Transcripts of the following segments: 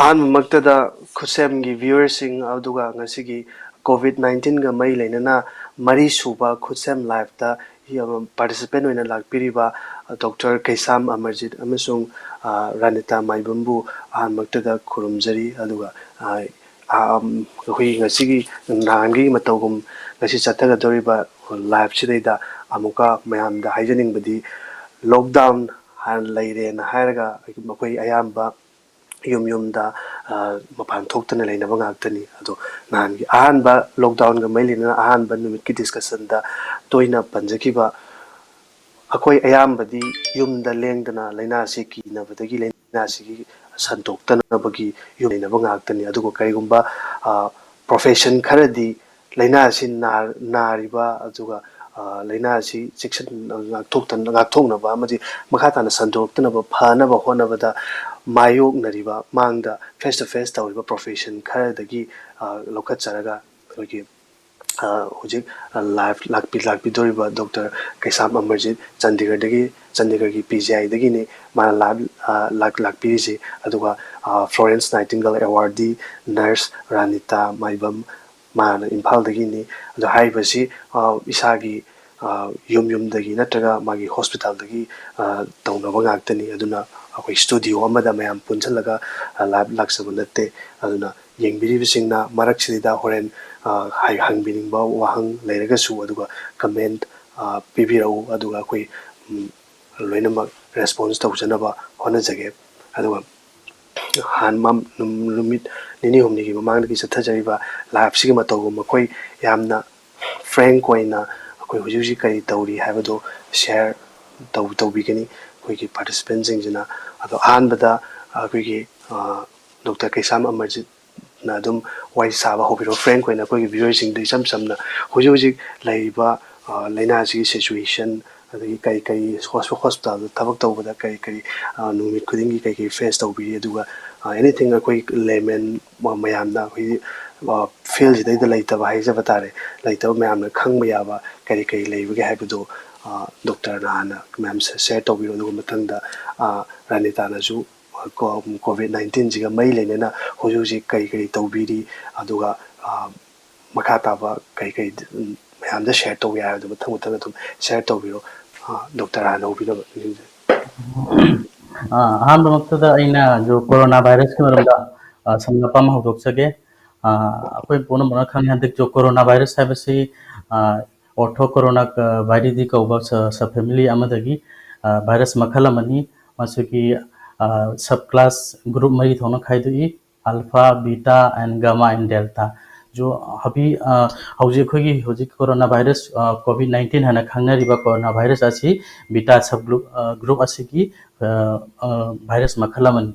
ꯑꯍꯥꯟꯕꯃꯛꯇꯗ ꯈꯨꯠꯁꯦꯝꯒꯤ ꯚ꯭ꯌꯨꯋꯔꯁꯤꯡ ꯑꯗꯨꯒ ꯉꯁꯤꯒꯤ ꯀꯣꯚꯤꯗ-19ꯒ ꯃꯔꯤ ꯂꯩꯅꯅ ꯃꯔꯤꯁꯨꯕ ꯈꯨꯠꯁꯦꯝ ꯂꯥꯏꯚꯇ ꯄꯥꯔꯇꯤꯁꯤꯄꯦꯟ ꯑꯣꯏꯅ ꯂꯥꯛꯄꯤꯔꯤꯕ ꯗꯣꯛꯇꯔ ꯀꯩꯁꯥꯝ ꯑꯃꯔꯖꯤꯠ ꯑꯃꯁꯨꯡ ꯔꯥꯅꯤꯇꯥ ꯃꯥꯏꯕꯝꯕꯨ ꯑꯍꯥꯟꯕꯃꯛꯇꯗ ꯈꯨꯔꯨꯝꯖꯔꯤ ꯑꯗꯨꯒ ꯑꯩꯈꯣꯏ ꯉꯁꯤꯒꯤ ꯅꯍꯥꯟꯒꯤ ꯃꯇꯧꯒꯨꯝ ꯉꯁꯤ ꯆꯠꯊꯒꯗꯧꯔꯤꯕ ꯂꯥꯏꯚꯁꯤꯗꯩꯗ ꯑꯃꯨꯛꯀ ꯃꯌꯥꯝꯗ ꯍꯥꯏꯖꯅꯤꯡꯕꯗꯤ ꯂꯣꯛꯗꯥꯎꯟ ꯂꯩꯔꯦꯅ ꯍꯥꯏꯔꯒ ꯑꯩꯈꯣꯏ ꯑꯌꯥꯝꯕ ꯌꯨꯝꯗ ꯃꯄꯥꯟ ꯊꯣꯛꯇꯅ ꯂꯩꯅꯕ ꯉꯥꯛꯇꯅꯤ ꯑꯗꯣ ꯅꯍꯥꯟꯒꯤ ꯑꯍꯥꯟꯕ ꯂꯣꯛꯗꯥꯎꯟꯒ ꯃꯔꯤ ꯂꯩꯅꯅ ꯑꯍꯥꯟꯕ ꯅꯨꯃꯤꯠꯀꯤ ꯗꯤꯁꯀꯁꯟꯗ ꯇꯣꯏꯅ ꯄꯟꯖꯈꯤꯕ ꯑꯩꯈꯣꯏ ꯑꯌꯥꯝꯕꯗꯤ ꯌꯨꯝꯗ ꯂꯦꯡꯗꯅ ꯂꯩꯅꯥꯁꯤ ꯀꯤꯅꯕꯗꯒꯤ ꯂꯩꯅꯥꯁꯤꯒꯤ ꯁꯟꯗꯣꯛꯇꯅꯕꯒꯤ ꯌꯨꯝ ꯂꯩꯅꯕ ꯉꯥꯛꯇꯅꯤ ꯑꯗꯨꯒ ꯀꯔꯤꯒꯨꯝꯕ ꯄ꯭ꯔꯣꯐꯦꯁꯟ ꯈꯔꯗꯤ ꯂꯩꯅꯥꯁꯤ ꯅꯥꯔꯤꯕ ꯑꯗꯨꯒ ꯂꯩꯅꯥꯁꯤ ꯉꯥꯛꯊꯣꯛꯅꯕ ꯑꯃꯗꯤ ꯃꯈꯥ ꯇꯥꯅ ꯁꯟꯗꯣꯛꯇꯅꯕ ꯐꯅꯕ ꯍꯣꯠꯅꯕꯗ ꯃꯥꯌꯣꯛꯅꯔꯤꯕ ꯃꯥꯡꯗ ꯐꯦꯁ ꯇꯨ ꯐꯦꯁ ꯇꯧꯔꯤꯕ ꯄ꯭ꯔꯣꯐꯦꯁꯟ ꯈꯔꯗꯒꯤ ꯂꯧꯈꯠꯆꯔꯒ ꯑꯩꯈꯣꯏꯒꯤ ꯍꯧꯖꯤꯛ ꯂꯥꯏꯚ ꯂꯥꯛꯄꯤꯗꯧꯔꯤꯕ ꯗꯣꯛꯇꯔ ꯀꯩꯁꯥꯝ ꯑꯃꯔꯖꯤꯠ ꯆꯟꯗꯤꯒꯔꯒꯤ PGIꯗꯒꯤꯅꯤ ꯃꯥꯅ ꯂꯥꯛꯄꯤꯔꯤꯁꯤ ꯑꯗꯨꯒ ꯐ꯭ꯂꯣꯔꯦꯟꯁ ꯅꯥꯏꯇꯤꯡꯒꯜ ꯑꯦꯋꯥꯔꯗꯤ ꯅꯔꯁ ꯔꯥꯅꯤꯇꯥ ꯃꯥꯏꯕꯝ ꯃꯥꯅ ꯏꯝꯐꯥꯜꯗꯒꯤꯅꯤ ꯑꯗꯣ ꯍꯥꯏꯔꯤꯕꯁꯤ ꯏꯁꯥꯒꯤ ꯌꯨꯝꯗꯒꯤ ꯅꯠꯇ꯭ꯔꯒ ꯃꯥꯒꯤ ꯍꯣꯁꯄꯤꯇꯥꯜꯗꯒꯤ ꯇꯧꯅꯕ ꯉꯥꯛꯇꯅꯤ ꯑꯗꯨꯅ ꯑꯩꯈꯣꯏ ꯁ꯭ꯇꯨꯗꯤꯑꯣ ꯑꯃꯗ ꯃꯌꯥꯝ ꯄꯨꯟꯁꯤꯜꯂꯒ ꯂꯥꯏꯚ ꯂꯥꯛꯆꯕ ꯅꯠꯇꯦ ꯑꯗꯨꯅ ꯌꯦꯡꯕꯤꯔꯤꯕꯁꯤꯡꯅ ꯃꯔꯛꯁꯤꯗ ꯍꯣꯔꯦꯟ ꯍꯪꯕꯤꯅꯤꯡꯕ ꯋꯥꯍꯪ ꯂꯩꯔꯒꯁꯨ ꯑꯗꯨꯒ ꯀꯃꯦꯟꯠ ꯄꯤꯕꯤꯔꯛꯎ ꯑꯗꯨꯒ ꯑꯩꯈꯣꯏ ꯂꯣꯏꯅꯃꯛ ꯔꯦꯁꯄꯣꯟꯁ ꯇꯧꯖꯅꯕ ꯍꯣꯠꯅꯖꯒꯦ ꯑꯗꯨꯒ ꯅꯨꯃꯤꯠ ꯅꯤꯅꯤ ꯍꯨꯝꯅꯤꯒꯤ ꯃꯃꯥꯡꯗꯒꯤ ꯆꯠꯊꯖꯔꯤꯕ ꯂꯥꯏꯚꯁꯤꯒꯤ ꯃꯇꯧꯒꯨꯝ ꯑꯩꯈꯣꯏ ꯌꯥꯝꯅ ꯐ꯭ꯔꯦꯡꯛ ꯑꯣꯏꯅ ꯑꯩꯈꯣꯏ ꯍꯧꯖꯤꯛ ꯍꯧꯖꯤꯛ ꯀꯔꯤ ꯇꯧꯔꯤ ꯍꯥꯏꯕꯗꯣ ꯁꯤꯌꯔ ꯇꯧꯕꯤꯒꯅꯤ ꯑꯩꯈꯣꯏꯒꯤ ꯄꯥꯔꯇꯤꯁꯤꯄꯦꯟꯁꯤꯡꯁꯤꯅ ꯑꯗꯣ ꯑꯍꯥꯟꯕꯗ ꯑꯩꯈꯣꯏꯒꯤ ꯗꯣꯛꯇꯔ ꯀꯩꯁꯥꯝ ꯑꯃꯔꯖꯤꯠꯅ ꯑꯗꯨꯝ ꯋꯥꯔꯤ ꯁꯥꯕ ꯍꯧꯕꯤꯔꯣ ꯐ꯭ꯔꯦꯡꯛ ꯑꯣꯏꯅ ꯑꯩꯈꯣꯏꯒꯤ ꯚ꯭ꯌꯨꯋꯔꯁꯤꯡꯗ ꯏꯆꯝ ꯆꯝꯅ ꯍꯧꯖꯤꯛ ꯍꯧꯖꯤꯛ ꯂꯩꯔꯤꯕ ꯂꯩꯅꯥꯁꯤꯒꯤ ꯁꯤꯆꯨꯋꯦꯁꯟ ꯑꯗꯒꯤ ꯀꯔꯤ ꯍꯣꯁꯄꯤꯇꯥꯜꯗ ꯊꯕꯛ ꯇꯧꯕꯗ ꯀꯔꯤ ꯅꯨꯃꯤꯠ ꯈꯨꯗꯤꯡꯒꯤꯀꯔꯤ ꯐꯦꯁ ꯇꯧꯕꯤꯔꯤ ꯑꯗꯨꯒ ꯑꯦꯅꯤꯊꯤꯡ ꯑꯩꯈꯣꯏ ꯂꯦꯃꯦꯟ ꯃꯌꯥꯝꯅ ꯑꯩꯈꯣꯏꯒꯤ ꯐꯤꯜꯁꯤꯗꯩꯗ ꯂꯩꯇꯕ ꯍꯥꯏꯖꯕ ꯇꯥꯔꯦ ꯂꯩꯇꯕ ꯃꯌꯥꯝꯅ ꯈꯪꯕ ꯌꯥꯕ ꯀꯔꯤ ꯂꯩꯕꯒꯦ ꯍꯥꯏꯕꯗꯨ ꯗꯣꯛꯇꯔꯅ ꯍꯥꯟꯅ ꯃꯌꯥꯝ ꯁꯤꯌꯔ ꯇꯧꯕꯤꯔꯣ ꯑꯗꯨꯒ ꯃꯊꯪꯗ ꯔꯥꯅꯤꯇꯥꯅꯁꯨ ꯀꯣꯚꯤꯗ-19ꯁꯤꯒ ꯃꯔꯤ ꯂꯩꯅꯅ ꯍꯧꯖꯤꯛ ꯍꯧꯖꯤꯛ ꯀꯔꯤ ꯇꯧꯕꯤꯔꯤ ꯑꯗꯨꯒ ꯃꯈꯥ ꯇꯥꯕ ꯀꯔꯤ ꯃꯌꯥꯝꯗ ꯁꯤꯌꯔ ꯇꯧꯕ ꯌꯥꯏ ꯍꯥꯏꯕꯗꯣ ꯃꯊꯪ ꯑꯗꯨꯝ ꯁꯤꯌꯔ ꯇꯧꯕꯤꯔꯣ ꯗꯣꯛꯇꯔ ꯍꯥꯟꯅ ꯍꯧꯕꯤꯅꯕ ꯑꯍꯥꯟꯕꯃꯛꯇꯗ ꯑꯩꯅ ꯀꯣꯔꯣꯅꯥ ꯚꯥꯏꯔꯁꯀꯤ ꯃꯔꯝꯗ ꯁꯝꯂꯞꯄ ꯑꯃ ꯍꯧꯗꯣꯛꯆꯒꯦ ꯑꯩꯈꯣꯏ ꯄꯨꯝꯅꯃꯛꯅ ꯈꯪꯉꯤ ꯍꯟꯗꯛ ꯀꯣꯔꯣꯅꯥ ꯚꯥꯏꯔꯁ ꯍꯥꯏꯕꯁꯤ ꯑꯣꯔꯊꯣ ꯀꯣꯔꯣꯅꯥ ꯚꯥꯏꯔꯤꯗꯤ ꯀꯧꯕ ꯁꯕ ꯐꯦꯃꯤꯂꯤ ꯑꯃꯗꯒꯤ ꯚꯥꯏꯔꯁ ꯃꯈꯜ ꯑꯃꯅꯤ ꯃꯁꯤꯒꯤ ꯁꯕ ꯀ꯭ꯂꯥꯁ ꯒ꯭ꯔꯨꯞ ꯃꯔꯤ ꯊꯣꯛꯅ ꯈꯥꯏꯗꯣꯛꯏ alpha beta and gamma and delta जो अभी हौजिक कोरोना वायरस कोविड-19 है खांगनरिबा कोरोना वायरस असी बीटा सब ग्रुप असी वायरस मखल अमनि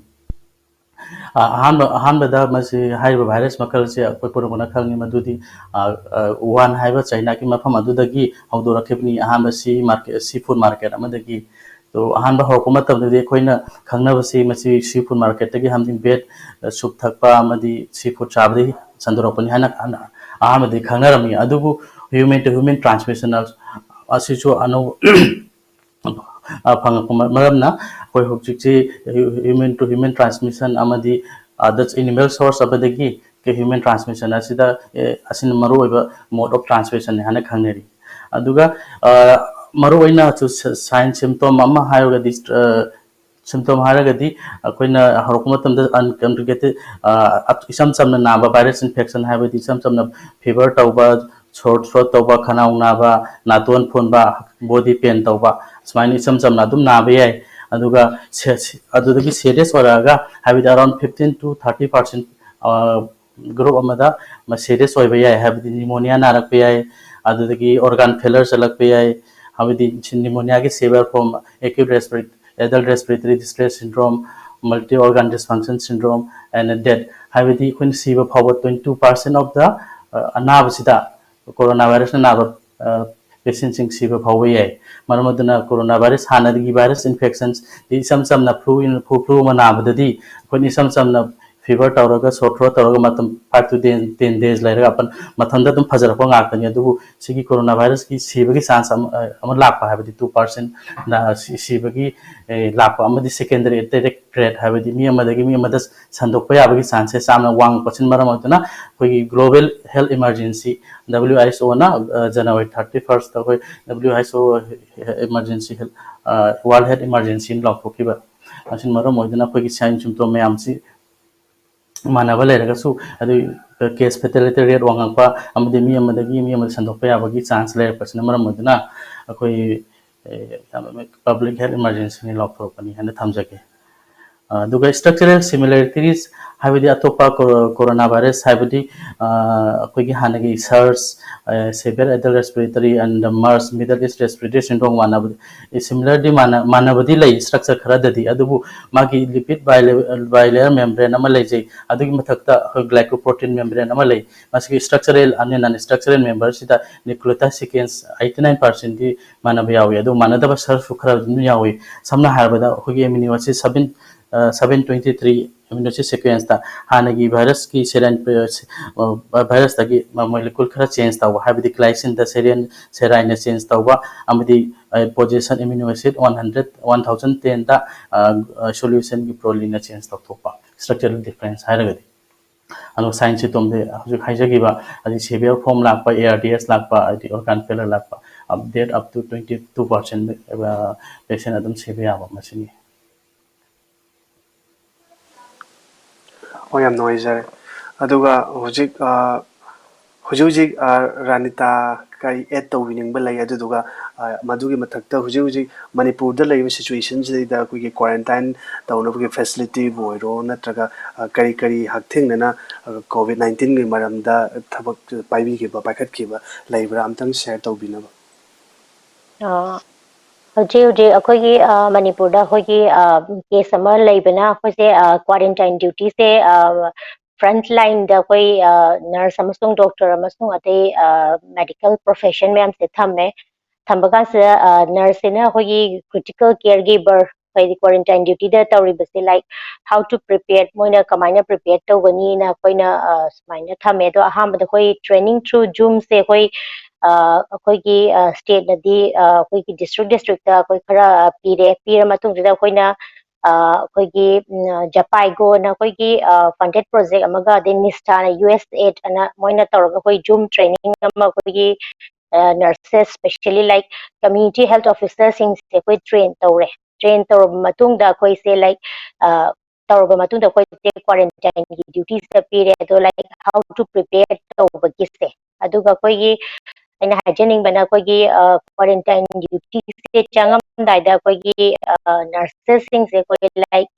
अहानबदा मसी हाइबा वायरस मखल से अखोय पुरमना खंगनि मदुदी वुहान हाइबा चाइना की मफम अदुदगी हौदोरखिबनि अहानबसी मार्केट सी फूड मार्केट अमदगी तो अहानबा हौको मतबदि अखोयना खंगनबसी मसी सी फूड मार्केट तगी हमदि बेट सूप थकपा अमदि सी फूड चाबदि संदोरपनि हाना अहानबदि खंगनरमि अदुबु ह्यूमन टू ह्यूमन ट्रांसमिशन असिसु अनो फंगमरमना अखोय हौजिकसि ह्यूमन टू ह्यूमन ट्रांसमिशन अमदि दट्स एनिमल सोर्स अबदगी के ह्यूमन ट्रांसमिशन असिदा असिन मरुओइबा मोड ऑफ ट्रांसमिशन हाना खंगनरि अदुगा मरुओइना साइन सिम्पटम अमा हायोगदि सिम्पटम हारगदि अखोयना हरकुमतमदा अनकॉम्प्लिकेटेड इसम समना नाबा वायरस इन्फेक्शन हाबदि इसम समना फीवर तौबा शॉर्ट थ्रोट तौबा खनाउ नाबा नातोन फोनबा बॉडी पेन तौबा स्माइल इसम समना दुम नाबा याय अदुगा अदुदगी सीरियस ओरागा हाबदि अराउंड 15 to 30% ग्रुप अमदा म सीरियस ओइबा याय हाबदि निमोनिया नारकपा याय अदुदगी ऑर्गन फेलर चलकपा याय हाबदि निमोनिया के severe form acute adult respiratory distress syndrome multi organ dysfunction syndrome and death हाबदि कोन सीबा फावबा 22% of the अनाबसिदा कोरोना वायरस नाबा पेशेंट सिंग सीबा फावबा याय मरमदना कोरोना वायरस हानदगी वायरस इन्फेक्शंस इसम समना फ्लू मनाबददी कोन इसम समना fever tawraga sore throat tawraga matam 5 to 10 days later apan mathanda dum fajarapang ngakani adubu sigi coronavirus ki sibagi chance am lakpa habadi 2% na sibagi lakpa amadi secondary direct threat habadi mi amadagi mi amadas sandokpa yabagi chances samna wang percent maram atuna koi global health emergency WHO na January 31st ta koi WHO emergency world health emergency in lokhokiba asin maram oiduna koi ki sign symptom mayamsi manaba leiragasu adu case fatality rate wangangpa amadi mi amadagi mi amad sandokpa yabagi chance leir pasina maram oiduna akoi public health emergency ni lokthorpani hana thamjage duga structural similarities habidi atopa coronavirus habidi akoigi hanagi SARS severe adult respiratory and MERS middle east respiratory syndrome manabadi similarly manabadi lai structure khara dadi adubu magi lipid bilayer membrane ama leijai adugi mathakta glycoprotein membrane ama lei masigi structural and non structural members sida nucleotide sequence 89% di manabi yawi adu manadaba SARS khara nu yawi samna harbada hogi amino acid 723 amino acid sequence ta hanagi virus ki serine virus tagi molecule khara change tawa habidi glycine da serine change tawa amadi position amino acid 1010 da solution ki proline change tawpa structural difference haragadi ano science tom de haju haijagi ba adi severe form lakpa ARDS lakpa adi organ failure lakpa update up to 22% patient adum severe aba machine ꯍꯣꯏ ꯌꯥꯝ ꯅꯨꯡꯉꯥꯏꯖꯔꯦ ꯑꯗꯨꯒ ꯍꯧꯖꯤꯛ ꯍꯧꯖꯤꯛ ꯍꯧꯖꯤꯛ ꯔꯥꯅꯤꯇꯥ ꯀꯔꯤ ꯑꯦꯗ ꯇꯧꯕꯤꯅꯤꯡꯕ ꯂꯩ ꯑꯗꯨꯗꯨꯒ ꯃꯗꯨꯒꯤ ꯃꯊꯛꯇ ꯍꯧꯖꯤꯛ ꯍꯧꯖꯤꯛ ꯃꯅꯤꯄꯨꯔꯗ ꯂꯩꯔꯤꯕ ꯁꯤꯆꯨꯋꯦꯁꯟꯁꯤꯗꯩꯗ ꯑꯩꯈꯣꯏꯒꯤ ꯀ꯭ꯋꯥꯔꯦꯟꯇꯥꯏꯟ ꯇꯧꯅꯕꯒꯤ ꯐꯦꯁꯤꯂꯤꯇꯤꯕꯨ ꯑꯣꯏꯔꯣ ꯅꯠꯇ꯭ꯔꯒ ꯀꯔꯤ ꯀꯔꯤ ꯍꯛꯊꯦꯡꯅꯅ COVID-19ꯒꯤ ꯃꯔꯝꯗ ꯊꯕꯛ ꯄꯥꯏꯕꯤꯈꯤꯕ ꯄꯥꯏꯈꯠꯈꯤꯕ ꯂꯩꯕ꯭ꯔꯥ ꯑꯝꯇꯪ ꯁꯦꯌꯔ ꯇꯧꯕꯤꯅꯕ ꯍꯧꯖꯤꯛ ꯍꯧꯖꯤꯛ ꯑꯩꯈꯣꯏꯒꯤ ꯃꯅꯤꯄꯨꯔꯗ ꯑꯩꯈꯣꯏꯒꯤ ꯀꯦꯁ ꯑꯃ ꯂꯩꯕꯅ ꯑꯩꯈꯣꯏꯁꯦ ꯀ꯭ꯋꯥꯔꯦꯟꯇꯥꯏꯟ ꯗ꯭ꯌꯨꯇꯤꯁꯦ ꯐ꯭ꯔꯟꯠ ꯂꯥꯏꯟꯗ ꯑꯩꯈꯣꯏ ꯅꯔꯁ ꯑꯃꯁꯨꯡ ꯗꯣꯛꯇꯔ ꯑꯃꯁꯨꯡ ꯑꯇꯩ ꯃꯦꯗꯤꯀꯦꯜ ꯄ꯭ꯔꯣꯐꯦꯁꯟ ꯃꯌꯥꯝꯁꯦ ꯊꯝꯃꯦ ꯊꯝꯕ ꯀꯥꯟꯁꯤꯗ ꯅꯔꯁꯁꯤꯅ ꯑꯩꯈꯣꯏꯒꯤ ꯀ꯭ꯔꯤꯇꯤꯀꯦꯜ ꯀꯦꯌꯔ ꯒꯤꯕꯔ ꯑꯩꯈꯣꯏꯒꯤ ꯀ꯭ꯋꯥꯔꯦꯟꯇꯥꯏꯟ ꯗ꯭ꯌꯨꯇꯤꯗ ꯇꯧꯔꯤꯕꯁꯦ ꯂꯥꯏꯛ ꯍꯥꯎ ꯇꯨ ꯄ꯭ꯔꯤꯄꯦꯌꯔ ꯃꯣꯏꯅ ꯀꯃꯥꯏꯅ ꯄ꯭ꯔꯤꯄꯦꯌꯔ ꯇꯧꯒꯅꯤꯅ ꯑꯩꯈꯣꯏꯅ ꯁꯨꯃꯥꯏꯅ ꯊꯝꯃꯦ ꯑꯗꯣ ꯑꯍꯥꯟꯕꯗ ꯑꯩꯈꯣꯏ ꯇ꯭ꯔꯦꯅꯤꯡ ꯊ꯭ꯔꯨ ꯖꯨꯝꯁꯦ ꯑꯩꯈꯣꯏ ꯑꯩꯈꯣꯏꯒꯤ ꯁ꯭ꯇꯦꯠꯅꯗꯤ ꯑꯩꯈꯣꯏꯒꯤ ꯗꯤꯁꯇ꯭ꯔꯤꯛꯇ ꯑꯩꯈꯣꯏ ꯈꯔ ꯄꯤꯔ ꯃꯇꯨꯡꯁꯤꯗ ꯑꯩꯈꯣꯏꯅ ꯑꯩꯈꯣꯏꯒꯤ ꯖꯄꯥꯏꯒꯣꯅ ꯑꯩꯈꯣꯏꯒꯤ ꯐꯟꯗꯦꯠ ꯄ꯭ꯔꯣꯖꯦꯛ ꯑꯃꯒ ꯑꯗꯩ ꯅꯤꯁꯇꯥꯅ USAID ꯑꯅ ꯃꯣꯏꯅ ꯇꯧꯔꯒ ꯑꯩꯈꯣꯏ ꯖꯨꯝ ꯇ꯭ꯔꯦꯅꯤꯡ ꯑꯃ ꯑꯩꯈꯣꯏꯒꯤ ꯅꯔꯁꯦꯁ ꯁ꯭ꯄꯦꯁꯤꯌꯦꯜꯂꯤ ꯂꯥꯏꯛ ꯀꯝꯃ꯭ꯌꯨꯅꯤꯇꯤ ꯍꯦꯜꯊ ꯑꯣꯐꯤꯁꯔꯁꯤꯡꯁꯦ ꯑꯩꯈꯣꯏ ꯇ꯭ꯔꯦꯟ ꯇꯧꯔꯕ ꯃꯇꯨꯡꯗ ꯑꯩꯈꯣꯏꯁꯦ ꯂꯥꯏꯛ ꯇꯧꯔꯕ ꯃꯇꯨꯡꯗ ꯑꯩꯈꯣꯏꯁꯦ ꯀ꯭ꯋꯥꯔꯦꯟꯇꯥꯏꯟꯒꯤ ꯗ꯭ꯌꯨꯇꯤꯁꯤꯗ ꯄꯤꯔꯦ ꯑꯗꯣ ꯂꯥꯏꯛ ꯍꯥꯎ ꯇꯨ ꯄ꯭ꯔꯤꯄꯦꯌꯔ ꯇꯧꯕꯒꯤꯁꯦ ꯑꯗꯨꯒ ꯑꯩꯈꯣꯏꯒꯤ ꯑꯩꯅ ꯍꯥꯏꯖꯅꯤꯡꯕꯅ ꯑꯩꯈꯣꯏꯒꯤ ꯀ꯭ꯋꯥꯔꯦꯟꯇꯥꯏꯟ ꯗ꯭ꯌꯨꯇꯤꯁꯦ ꯆꯪꯉꯝꯗꯥꯏꯗ ꯑꯩꯈꯣꯏꯒꯤ ꯅꯔꯁꯦꯁꯁꯤꯡꯁꯦ ꯑꯩꯈꯣꯏ like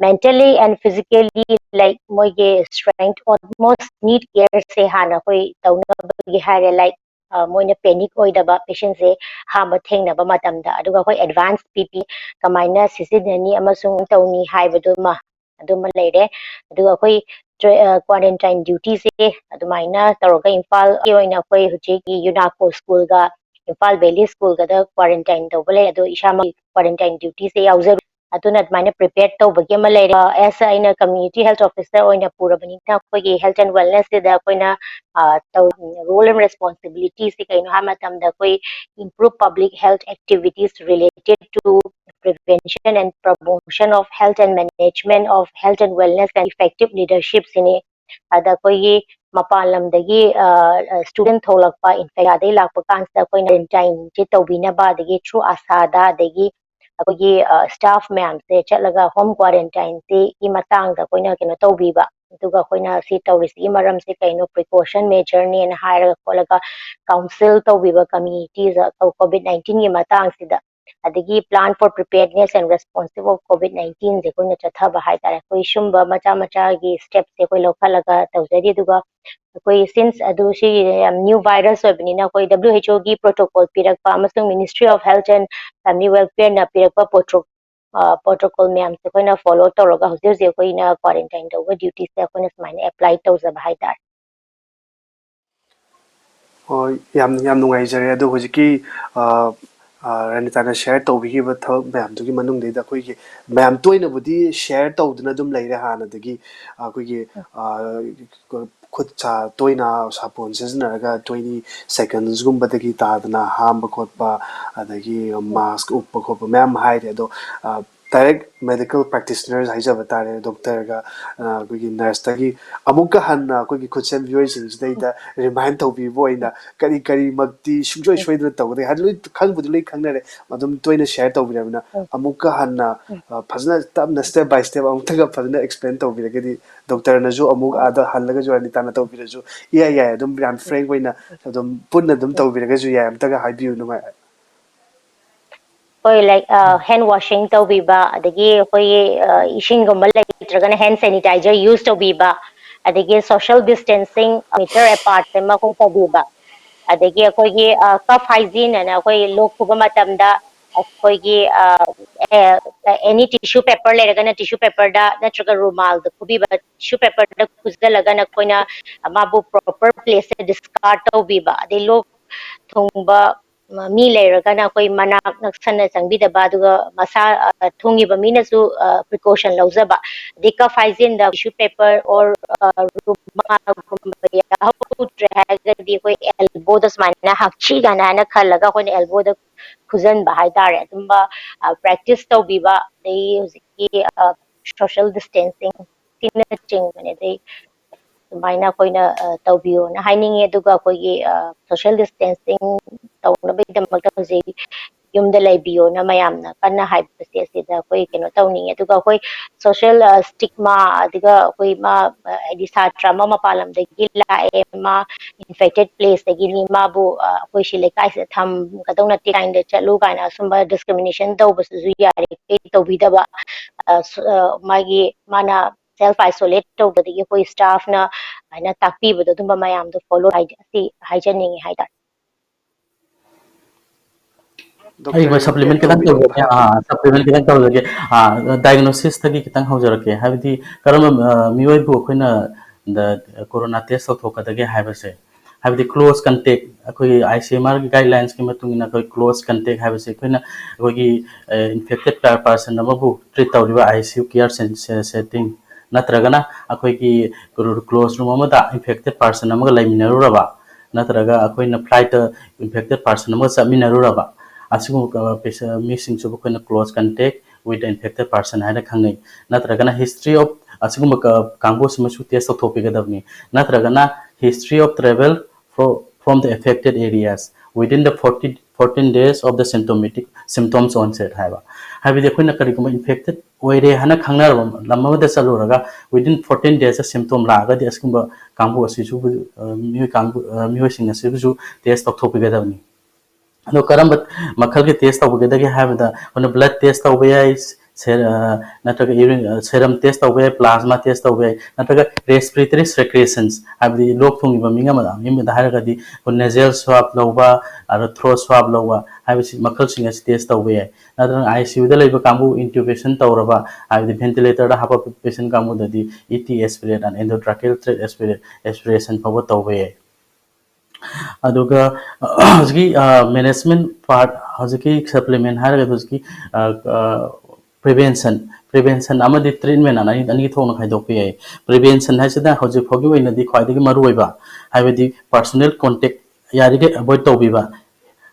mentally and physically like moige strength almost need care se hana koi taunabagi hare like moina panic oidaba patient se hamba thengnaba matamda aduga koi advanced pp kamaina sisidani amasung tauni haibadu ma aduma leire aduga koi quarantine duty se adumaina taroga Imphal ki oina koi hujiki UNACO school ga Imphal Valley school ga da quarantine tawbale adu ishama quarantine duty se yauzaru aduna admaina prepared tawbagi ama leire as aina community health officer oina purabanina koi health and wellness da koina role and responsibilities se kaino ha matamda koi improve public health activities related to prevention and promotion of health and management of health and wellness and effective leadership sine ada koi mapan lamdagi student tholakpa infection adai lakpa kansa koi quarantine je tawbina ba dagi through asada dagi अकोगी staff ma'am से चलगा home quarantine से की मतंग दा कोइना केनो तौबीबा दुगा कोइना सी तौरिसी मरम से कइनो प्रिकॉशन मेजर ने न हायर कोलगा काउंसिल तौबीबा कम्युनिटीज कोविड-19 की मतंग सिदा अदगी plan for preparedness and responsive of कोविड-19 जे कोइना चथाबा हाय तारे कोइ शुंबा मचा मचा की स्टेप से कोइ लोखलगा तौजरी दुगा कोई सिंस अदुशी न्यू वायरस होबनिना कोई WHO की प्रोटोकॉल पिरकपा अमसुंग ministry of health and family welfare ना पिरकपा प्रोटोकॉल मैम से कोइना फॉलो तौरगा हुजे कोइना क्वारंटाइन तौबा ड्यूटी से कोइना समाइना अप्लाई तौजबा हाइतार ꯍꯣꯏ ꯌꯥꯝ ꯅꯨꯡꯉꯥꯏꯖꯔꯦ ꯑꯗꯣ ꯍꯧꯖꯤꯛꯀꯤ ꯔꯅꯤꯇꯥꯅ ꯁꯦꯌꯔ ꯇꯧꯕꯤꯈꯤꯕ ꯊꯕꯛ ꯃꯌꯥꯝꯗꯨꯒꯤ ꯃꯅꯨꯡꯗꯩꯗ ꯑꯩꯈꯣꯏꯒꯤ ꯃꯌꯥꯝ ꯇꯣꯏꯅꯕꯨꯗꯤ ꯁꯦꯌꯔ ꯇꯧꯗꯨꯅ ꯑꯗꯨꯝ ꯂꯩꯔꯦ ꯍꯥꯟꯅꯗꯒꯤ ꯑꯩꯈꯣꯏꯒꯤ ꯈꯨꯠ ꯁꯥ ꯇꯣꯏꯅ ꯁꯥꯄꯣꯟ ꯁꯤꯖꯤꯟꯅꯔꯒ 20 ꯁꯦꯀꯟꯁꯒꯨꯝꯕꯗꯒꯤ ꯇꯥꯗꯅ ꯍꯥꯝꯕ ꯈꯣꯠꯄ ꯑꯗꯒꯤ ꯃꯥꯁꯛ ꯎꯞꯄ ꯈꯣꯠꯄ ꯃꯌꯥꯝ ꯍꯥꯏꯔꯦ ꯑꯗꯣ ꯗꯥꯏꯔꯦꯛ ꯃꯦꯗꯤꯀꯦꯜ ꯄ꯭ꯔꯦꯛꯇꯤꯁꯅꯔ ꯍꯥꯏꯖꯕ ꯇꯥꯔꯦ ꯗꯣꯛꯇꯔꯒ ꯑꯩꯈꯣꯏꯒꯤ ꯅꯔꯁꯇꯒꯤ ꯑꯃꯨꯛꯀ ꯍꯟꯅ ꯑꯩꯈꯣꯏꯒꯤ ꯈꯨꯠꯁꯦꯝ ꯃꯤꯑꯣꯏꯁꯤꯡꯁꯤꯗꯩꯗ ꯔꯤꯃꯥꯏꯟ ꯇꯧꯕꯤꯕ ꯑꯣꯏꯅ ꯀꯔꯤ ꯀꯔꯤꯃꯛꯇꯤ ꯁꯨꯡꯁꯣꯏ ꯁꯣꯏꯗꯅ ꯇꯧꯒꯗꯒꯦ ꯍꯥꯏꯕꯗꯤ ꯂꯣꯏ ꯈꯪꯕꯨꯗꯤ ꯂꯣꯏ ꯈꯪꯅꯔꯦ ꯑꯗꯨꯝ ꯇꯣꯏꯅ ꯁꯦꯌꯔ ꯇꯧꯕꯤꯔꯕꯅꯤꯅ ꯑꯃꯨꯛꯀ ꯍꯟꯅ ꯐꯖꯅ ꯇꯞꯅ ꯁ꯭ꯇꯦꯞ ꯕꯥꯏ ꯁ꯭ꯇꯦꯞ ꯑꯃꯨꯛꯇꯒ ꯐꯖꯅ ꯑꯦꯛꯁꯄ꯭ꯂꯦꯟ ꯇꯧꯕꯤꯔꯒꯗꯤ ꯗꯣꯛꯇꯔꯅꯁꯨ ꯑꯃꯨꯛ ꯑꯥꯗ ꯍꯜꯂꯒꯁꯨ ꯔꯅꯤꯇꯥꯅ ꯇꯧꯕꯤꯔꯁꯨ ꯌꯥꯏ ꯌꯥꯏ ꯑꯗꯨꯝ ꯌꯥꯝ ꯐ꯭ꯔꯦꯡ ꯑꯣꯏꯅ ꯑꯗꯨꯝ ꯄꯨꯟꯅ ꯑꯗꯨꯝ ꯇꯧꯕꯤꯔꯒꯁꯨ ꯌꯥꯏ ꯑꯝꯇꯒ ꯍꯥꯏꯕꯤꯌꯨ ꯅꯨꯡꯉꯥꯏ ꯍꯣꯏ ꯂꯥꯏꯛ ꯍꯦꯟ ꯋꯥꯁꯤꯡ ꯇꯧꯕꯤꯕ ꯑꯗꯒꯤ ꯑꯩꯈꯣꯏꯒꯤ ꯏꯁꯤꯡꯒꯨꯝꯕ ꯂꯩꯇ꯭ꯔꯒꯅ ꯍꯦꯟ ꯁꯦꯅꯤꯇꯥꯏꯖꯔ ꯌꯨꯁ ꯇꯧꯕꯤꯕ ꯑꯗꯒꯤ ꯁꯣꯁꯤꯌꯦꯜ ꯗꯤꯁꯇꯦꯟꯁꯤꯡ ꯃꯤꯇꯔ ꯑꯦꯄꯥꯔꯠ ꯑꯃ ꯇꯧꯕꯤꯕ ꯑꯗꯒꯤ ꯑꯩꯈꯣꯏꯒꯤ ꯀꯞ ꯍꯥꯏꯖꯤꯟ ꯑꯅ ꯑꯩꯈꯣꯏ ꯂꯣꯛ ꯈꯨꯕ ꯃꯇꯝꯗ ꯑꯩꯈꯣꯏꯒꯤ ꯑꯦꯅꯤ ꯇꯤꯁꯨ ꯄꯦꯄꯔ ꯂꯩꯔꯒꯅ ꯇꯤꯁꯨ ꯄꯦꯄꯔꯗ ꯅꯠꯇ꯭ꯔꯒ ꯔꯨꯃꯥꯜꯗ ꯈꯨꯕꯤꯕ ꯇꯤꯁꯨ ꯄꯦꯄꯔꯗ ꯈꯨꯖꯤꯜꯂꯒꯅ ꯑꯩꯈꯣꯏꯅ ꯃꯥꯕꯨ ꯄ꯭ꯔꯣꯄꯔ ꯄ꯭ꯂꯦꯁꯇ ꯗꯤꯁꯀꯥꯔꯠ ꯇꯧꯕꯤꯕ ꯑꯗꯩ ꯂꯣꯛ ꯊꯨꯡꯕ ꯃꯤ ꯂꯩꯔꯒꯅ ꯑꯩꯈꯣꯏ ꯃꯅꯥꯛ ꯅꯛꯁꯟꯅ ꯆꯪꯕꯤꯗꯕ ꯑꯗꯨꯒ ꯃꯁꯥ ꯊꯨꯡꯉꯤꯕ ꯃꯤꯅꯁꯨ ꯄ꯭ꯔꯤꯀꯣꯁꯟ ꯂꯧꯖꯕ ꯑꯗꯩ ꯀꯞ ꯍꯥꯏꯖꯤꯟꯗ ꯇꯤꯁꯨ ꯄꯦꯄꯔ ꯑꯣꯔ ꯔꯨꯃꯥꯜꯒꯨꯝꯕ ꯌꯥꯎꯗ꯭ꯔꯦ ꯍꯥꯏꯔꯒꯗꯤ ꯑꯩꯈꯣꯏ ꯑꯦꯜꯕꯣꯗ ꯁꯨꯃꯥꯏꯅ ꯍꯛꯁꯤ ꯀꯥꯏꯅ ꯍꯥꯏꯅ ꯈꯜꯂꯒ ꯑꯩꯈꯣꯏꯅ ꯑꯦꯜꯕꯣꯗ ꯈꯨꯖꯟꯕ ꯍꯥꯏꯇꯥꯔꯦ ꯑꯗꯨꯝꯕ ꯄ꯭ꯔꯦꯛꯇꯤꯁ ꯇꯧꯕꯤꯕ ꯑꯗꯩ ꯍꯧꯖꯤꯛꯀꯤ ꯁꯣꯁꯤꯌꯦꯜ ꯗꯤꯁꯇꯦꯟꯁꯤꯡ ꯁꯤꯅꯆꯤꯡꯕꯅꯦ ꯑꯗꯩ ꯑꯗꯨꯃꯥꯏꯅ ꯑꯩꯈꯣꯏꯅ ꯇꯧꯕꯤꯌꯣꯅ ꯍꯥꯏꯅꯤꯡꯉꯤ ꯑꯗꯨꯒ ꯑꯩꯈꯣꯏꯒꯤ ꯁꯣꯁꯤꯌꯦꯜ ꯗꯤꯁꯇꯦꯟꯁꯤꯡ ꯇꯧꯅꯕꯒꯤꯗꯃꯛꯇ ꯍꯧꯖꯤꯛ ꯌꯨꯝꯗ ꯂꯩꯕꯤꯌꯣꯅ ꯃꯌꯥꯝꯅ ꯀꯟꯅ ꯍꯥꯏꯕꯁꯦ ꯑꯁꯤꯗ ꯑꯩꯈꯣꯏ ꯀꯩꯅꯣ ꯇꯧꯅꯤꯡꯉꯤ ꯑꯗꯨꯒ ꯑꯩꯈꯣꯏ ꯁꯣꯁꯤꯌꯦꯜ ꯁ꯭ꯇꯤꯛꯃꯥ ꯑꯗꯨꯒ ꯑꯩꯈꯣꯏ ꯃꯥ ꯍꯥꯏꯗꯤ ꯁꯥꯇ꯭ꯔ ꯑꯃ ꯃꯄꯥꯟ ꯂꯝꯗꯒꯤ ꯂꯥꯛꯑꯦ ꯃꯥ ꯏꯟꯐꯦꯛꯇꯦꯠ ꯄ꯭ꯂꯦꯁꯇꯒꯤꯅꯤ ꯃꯥꯕꯨ ꯑꯩꯈꯣꯏ ꯁꯤ ꯂꯩꯀꯥꯏꯁꯤꯗ ꯊꯝꯒꯗꯧ ꯅꯠꯇꯦ ꯀꯥꯏꯅ ꯆꯠꯂꯨ ꯀꯥꯏꯅ ꯑꯁꯨꯝꯕ ꯗꯤꯁꯀ꯭ꯔꯤꯃꯤꯅꯦꯁꯟ ꯇꯧꯕꯁꯤꯁꯨ ꯌꯥꯔꯤꯈꯩ ꯇꯧꯕꯤꯗꯕ ꯃꯥꯒꯤ ꯃꯥꯅ ꯁꯦꯜꯐ ꯑꯥꯏꯁꯣꯂꯦꯠ ꯇꯧꯕꯗꯒꯤ ꯑꯩꯈꯣꯏ ꯁ꯭ꯇꯥꯐꯅ ꯍꯥꯏꯅ ꯇꯥꯛꯄꯤꯕꯗꯣ ꯑꯗꯨꯝꯕ ꯃꯌꯥꯝꯗꯣ ꯐꯣꯂꯣ ꯑꯁꯤ ꯍꯥꯏꯖꯅꯤꯡꯉꯤ ꯍꯥꯏꯇꯥꯔꯦ ꯑꯩ ꯗꯣꯛꯇꯔꯅ ꯁꯄ꯭ꯂꯤꯃꯦꯟ ꯑꯦꯗ खितंग ꯇꯧꯕꯤꯅꯤꯡꯕ तौजगे सप्लीमेंट खितंग तौजगे डायग्नोसिस तगी खितंग हौजरके हाबदी करम मियोय बु अखोइना द कोरोना टेस्ट तौथोकदगे हाबसे हाबदी क्लोज कंटेक्ट अखोई आईसीएमआर की गाइडलाइंस की मतुंगिना अखोई क्लोज कंटेक्ट हाबसे अखोइना अखोई इन्फेक्टेड पर्सन अमबु ट्रीट तौरिबा आईसीयू केयर सेटिंग नत्रगना अखोई की क्लोज रूम अमदा इन्फेक्टेड पर्सन अमगा लेमिनरुरबा नत्रगा अखोइना फ्लाइट इन्फेक्टेड पर्सन अमगा चमिनरुरबा मीसिंग close contact with infected person है खाई नत्रगना हिस्ट्री ऑफ कांगो टेस्ट तौथोपीगदबनी नत्रगना history of travel from the affected areas within the 14 days of the symptomatic symptoms onset है करीगुम इन्फेक्टेड ओरे है खाब लमद चलूरगा विदिन 14 days सिम्टोम लागदी असगुम कांगो मियोसिंग टेस्ट तौथोपीगदबनी अदो करम मखल के टेस्ट तौबगदगे हाबदा होन ब्लड टेस्ट तौबे याय नत्रग यूरिन सेरम टेस्ट तौबे याय प्लाज्मा टेस्ट तौबे याय नत्रग रेस्पिरेटरी सेक्रेशंस हाबदी लोक थोंगिबा मिंगा मिमदा हारगदी नेजल स्वाब लौबा आरो थ्रोट स्वाब लौबा हाबसी मखल सिंग टेस्ट तौबे याय नत्रग आईसीयू दा लेबा कांबु इंट्यूबेशन तौरबा हाबदी वेंटिलेटर दा हाबा पेशेंट कांबु ददी ET aspirate and endotracheal tract aspiration फाव तौबे याय अदुगा हजकी मैनेजमेंट पार्ट हजकी सप्लीमेंट है हजकी प्रिवेंशन ट्रीटमेंट अनी थोन खाइदोपे प्रिवेंशन है हजिक फाउगी ख्वाई मरुब है पर्सनल कॉन्टेक्ट यारिगे अवॉइड तौबीबा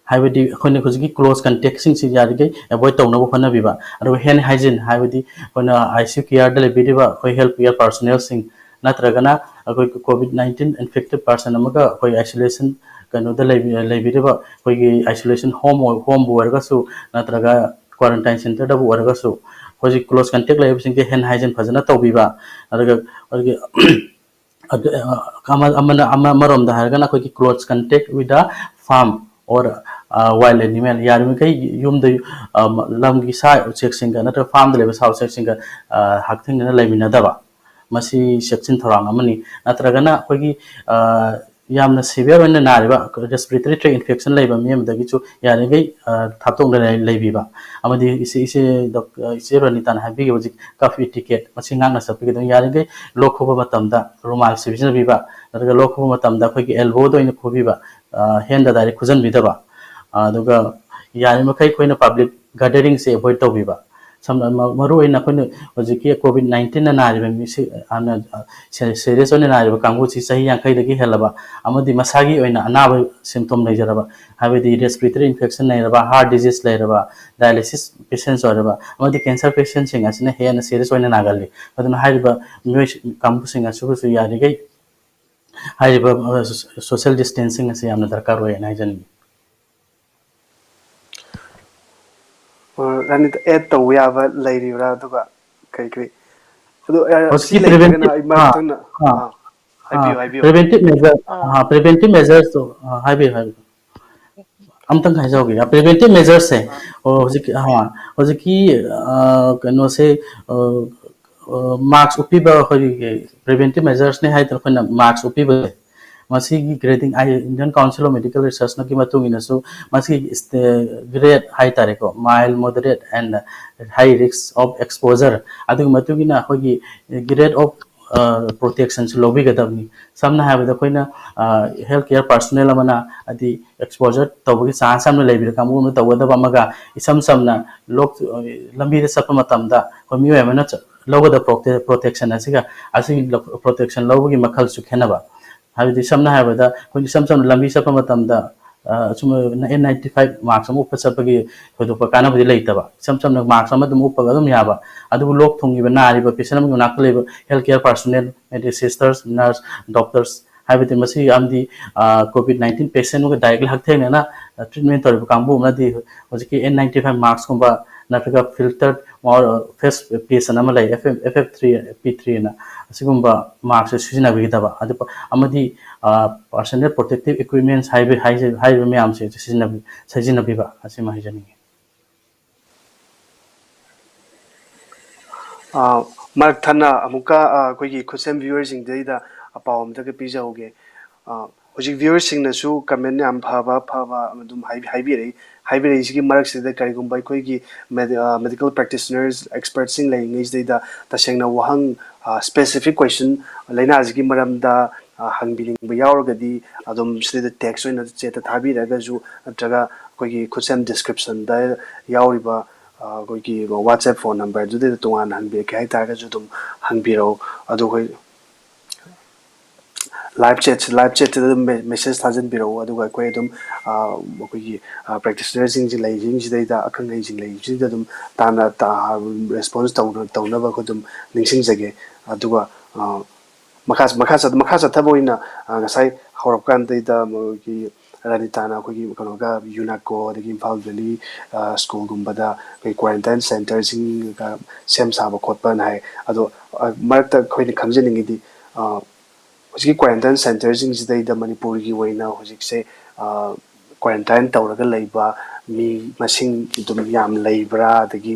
हाइबदी अखोइने हजिकी क्लोज कंटेक्ट सिंग यारिगे अवॉइड तौनबो होनबीबा अदुगा हैंड हाइजीन हाइबदी अखोइना आईसीयू केयर दा लेबीदिबा अखोइ हेल्थ केयर पर्सनल सिंग नत्रगना अखोइ कोविड-19 इन्फेक्टेड पर्सन अमगा अखोइ आइसोलेशन कनोदा लेबीदिबा अखोइगी आइसोलेशन होम बुरगसु नत्रगा क्वारंटाइन सेंटर दा बुरगसु हजि क्लोज कंटेक्ट लेबसिंग हैंड हाइजीन फजना तौबीबा अदुगा अमरोम है close contact with the farm और वाइल्ड एनिमल यारमिकई यूम लम की सा उचेक नत्र फार्म लेब सा उचेक हकथिंग लेमिनदबा मसी सेक्शन थोरांग अमनी नत्रगना अखोगी यामना सिवियर होने नारिबा रेस्पिरेटरी ट्रैक्ट इन्फेक्शन लेबा मियमदगिचु यारिगई थातोंग लेबीबा अमदी इसे रनितान हाबिगे हजि कफ इटिकेट मसी ngang सपिगे दं यारिगई लोक खोबा मतमदा रुमाल सिबिजन बीबा नरगा लोक खोबा मतमदा अखोगी एल्बो दो इन खोबीबा हैंड दा डायरेक्ट खुजन बीदबा अदुगा यानी मखै कोइना पब्लिक गैदरिंग से अवॉइड तौबिबा सम मरु ओइना कोइना हजिकी कोविड-19 ना नारिबा मिसे आना सीरियस ओइना नारिबा कांगु छि सही यांखै दगी हेलबा अमदि मसागी ओइना अनाबा सिम्पटम लैजरबा हाबेदि रेस्पिरेटरी इन्फेक्शन लैरबा हार्ट डिजीज लैरबा डायलिसिस पेशेंट्स ओरबा अमदि कैंसर पेशेंट सिंग असिना हेना सीरियस ओइना नागली अदुना हारिबा मियोय कांगु सिंग असुगु यारिगै हारिबा सोशल डिस्टेंसिंग असे यामना दरकार ओइना हाइजन Ranita add tꯧꯕ ꯌꯥꯕ ꯂꯩꯔꯤꯕ꯭ꯔꯥ ꯑꯗꯨꯒ ꯀꯔꯤ ꯀꯔꯤ ꯑꯗꯨ ꯁꯤ उसकी ꯂꯩꯇ꯭ꯔꯒꯅ प्रिवेंटिव ꯑꯩ हाँ ꯃꯔꯛꯇꯪꯅ हाँ हाँ ꯍꯥꯏꯕꯤꯌꯨ ꯍꯥꯏꯕꯤꯌꯨ प्रिवेंटिव मेजर हाँ प्रिवेंटिव मेजर्स तो हाई अमतंग हाइजाओगे प्रिवेंटिव मेजर्स है और हजिक हाँ हजिकी कनो से मार्क्स उपीब प्रिवेंटिव मेजर्स ने हाइ तो मार्क्स उपीब मसीगी ग्रेडिंग आई Indian council of medical research न की मतुंग इनसु मसीगी ग्रेड हाई तारेको mild moderate and high risk of exposure अदुग मतुंग इना होगी ग्रेड ऑफ प्रोटेक्शन से लोबी गदबनी समना है कोइना हेल्थ केयर पर्सनल अमना अदि एक्सपोजर तौबगी चांस हम लेबिर कामु म तवदब अमगा इसम समना लोक लंबी दे सप मतमदा को मियो एमना लोगद प्रोटेक्शन असिगा असि प्रोटेक्शन लोबगी मखल सु खेनबा हाबि समना हाबदा कोइ सम सम लंबी सप मतमदा सुम N95 मार्क्स अमु पसपगी थोदोप कानबदि लेतबा सम सम मार्क्स अमु दम उपग दम याबा अदु लोक थोंगिबा नारिबा पेशेंट अमु नाक लेबा health care personal medical sisters nurse doctors हाबति मसी आमदी कोविड-19 पेशेंट को डायरेक्टली हकथेना ना ट्रीटमेंट तौर कांबू मदी होजिकी N95 मार्क्स कुंबा नत्रगा फिल्टर्ड और फेस पेशेंट अमा लै FF3 P3 ना असिगुंबा मार्क्स सिजनबिदबा अदु अमदी पर्सनल प्रोटेक्टिव इक्विपमेंट्स हाइबे मैम से सिजनबिबा असिमा हाइजनी ꯃꯔꯛ ꯊꯟꯅ ꯑꯃꯨꯛꯀ ꯑꯩꯈꯣꯏꯒꯤ ꯈꯨꯠꯁꯦꯝ ꯚ꯭ꯌꯨꯋꯔꯁꯤꯡꯗꯩꯗ ꯑꯄꯥꯎ ꯑꯃꯇꯒ ꯄꯤꯖꯍꯧꯒꯦ ꯍꯧꯖꯤꯛ ꯚ꯭ꯌꯨꯋꯔꯁꯤꯡꯅꯁꯨ ꯀꯃꯦꯟ ꯌꯥꯝ ꯐꯕ ꯑꯗꯨꯝ ꯍꯥꯏꯕꯤꯔꯛꯏꯁꯤꯒꯤ ꯃꯔꯛꯁꯤꯗ ꯀꯔꯤꯒꯨꯝꯕ ꯑꯩꯈꯣꯏꯒꯤ ꯃꯦꯗꯤꯀꯦꯜ ꯄ꯭ꯔꯦꯛꯇꯤꯁꯅꯔꯁ ꯑꯦꯛꯁꯄꯔꯠꯁꯤꯡ ꯂꯩꯔꯤꯉꯩꯁꯤꯗꯩꯗ ꯇꯁꯦꯡꯅ ꯋꯥꯍꯪ ꯁ꯭ꯄꯦꯁꯤꯐꯤꯛ ꯀ꯭ꯋꯦꯁꯟ ꯂꯥꯏꯅꯥꯁꯤꯒꯤ ꯃꯔꯝꯗ ꯍꯪꯕꯤꯅꯤꯡꯕ ꯌꯥꯎꯔꯒꯗꯤ ꯑꯗꯨꯝ ꯁꯤꯗ ꯇꯦꯛꯁ ꯑꯣꯏꯅ ꯆꯦꯠꯇ ꯊꯥꯕꯤꯔꯒꯁꯨ ꯅꯠꯇ꯭ꯔꯒ ꯑꯩꯈꯣꯏꯒꯤ ꯈꯨꯠꯁꯦꯝ ꯗꯤꯁꯀ꯭ꯔꯤꯞꯁꯟꯗ ꯌꯥꯎꯔꯤꯕ ꯑꯩꯈꯣꯏꯒꯤ ꯋꯥꯠꯁꯑꯦꯞ ꯐꯣꯟ ꯅꯝꯕꯔꯗꯨꯗ ꯇꯣꯉꯥꯟꯅ ꯍꯪꯕꯤꯔꯛꯀꯦ ꯍꯥꯏꯇꯥꯔꯒꯁꯨ ꯑꯗꯨꯝ ꯍꯪꯕꯤꯔꯛꯎ ꯑꯗꯨ ꯑꯩꯈꯣꯏ live chat ꯑꯗꯨꯝ ꯃꯦꯁꯦꯖ ꯊꯥꯖꯤꯟꯕꯤꯔꯛꯎ ꯑꯗꯨꯒ ꯑꯩꯈꯣꯏ ꯑꯗꯨꯝ ꯑꯩꯈꯣꯏꯒꯤ ꯄ꯭ꯔꯦꯛꯇꯤꯁꯅꯔꯁꯤꯡꯁꯤ ꯂꯩꯔꯤꯁꯤꯡꯁꯤꯗꯩꯗ ꯑꯈꯪ ꯑꯍꯩꯁꯤꯡ ꯂꯩꯔꯤꯁꯤꯗ ꯑꯗꯨꯝ ꯇꯥꯟꯅ ꯔꯦꯁꯄꯣꯟꯁ ꯇꯧꯅꯕ ꯑꯩꯈꯣꯏ ꯑꯗꯨꯝ ꯅꯤꯡꯁꯤꯡꯖꯒꯦ ꯑꯗꯨꯒ ꯃꯈꯥ ꯆꯠꯊꯕ ꯑꯣꯏꯅ ꯉꯁꯥꯏ ꯍꯧꯔꯛꯀꯥꯟꯗꯩꯗ ꯃꯣꯏꯒꯤ ꯔꯥꯅꯤꯇꯥꯅ ꯑꯩꯈꯣꯏꯒꯤ ꯀꯩꯅꯣꯒ ꯌꯨꯅꯥꯀꯣ ꯑꯗꯒꯤ ꯏꯝꯐꯥꯜ ꯚꯦꯂꯤ ꯁ꯭ꯀꯨꯜꯒꯨꯝꯕꯗ ꯑꯩꯈꯣꯏ ꯀ꯭ꯋꯥꯔꯦꯟꯇꯥꯏꯟ ꯁꯦꯟꯇꯔꯁꯤꯡꯒ ꯁꯦꯝ ꯁꯥꯕ ꯈꯣꯠꯄꯅ ꯍꯥꯏ ꯑꯗꯣ ꯃꯔꯛꯇ ꯑꯩꯈꯣꯏꯅ ꯈꯪꯖꯅꯤꯡꯉꯤꯗꯤ ꯍꯧꯖꯤꯛꯀꯤ ꯀ꯭ꯋꯥꯔꯦꯟꯇꯥꯏꯟ ꯁꯦꯟꯇꯔꯁꯤꯡꯁꯤꯗꯩꯗ ꯃꯅꯤꯄꯨꯔꯒꯤ ꯑꯣꯏꯅ ꯍꯧꯖꯤꯛꯁꯦ ꯀ꯭ꯋꯥꯔꯦꯟꯇꯥꯏꯟ ꯇꯧꯔꯒ ꯂꯩꯕ ꯃꯤ ꯃꯁꯤꯡ ꯑꯗꯨꯝ ꯌꯥꯝ ꯂꯩꯕ꯭ꯔꯥ ꯑꯗꯒꯤ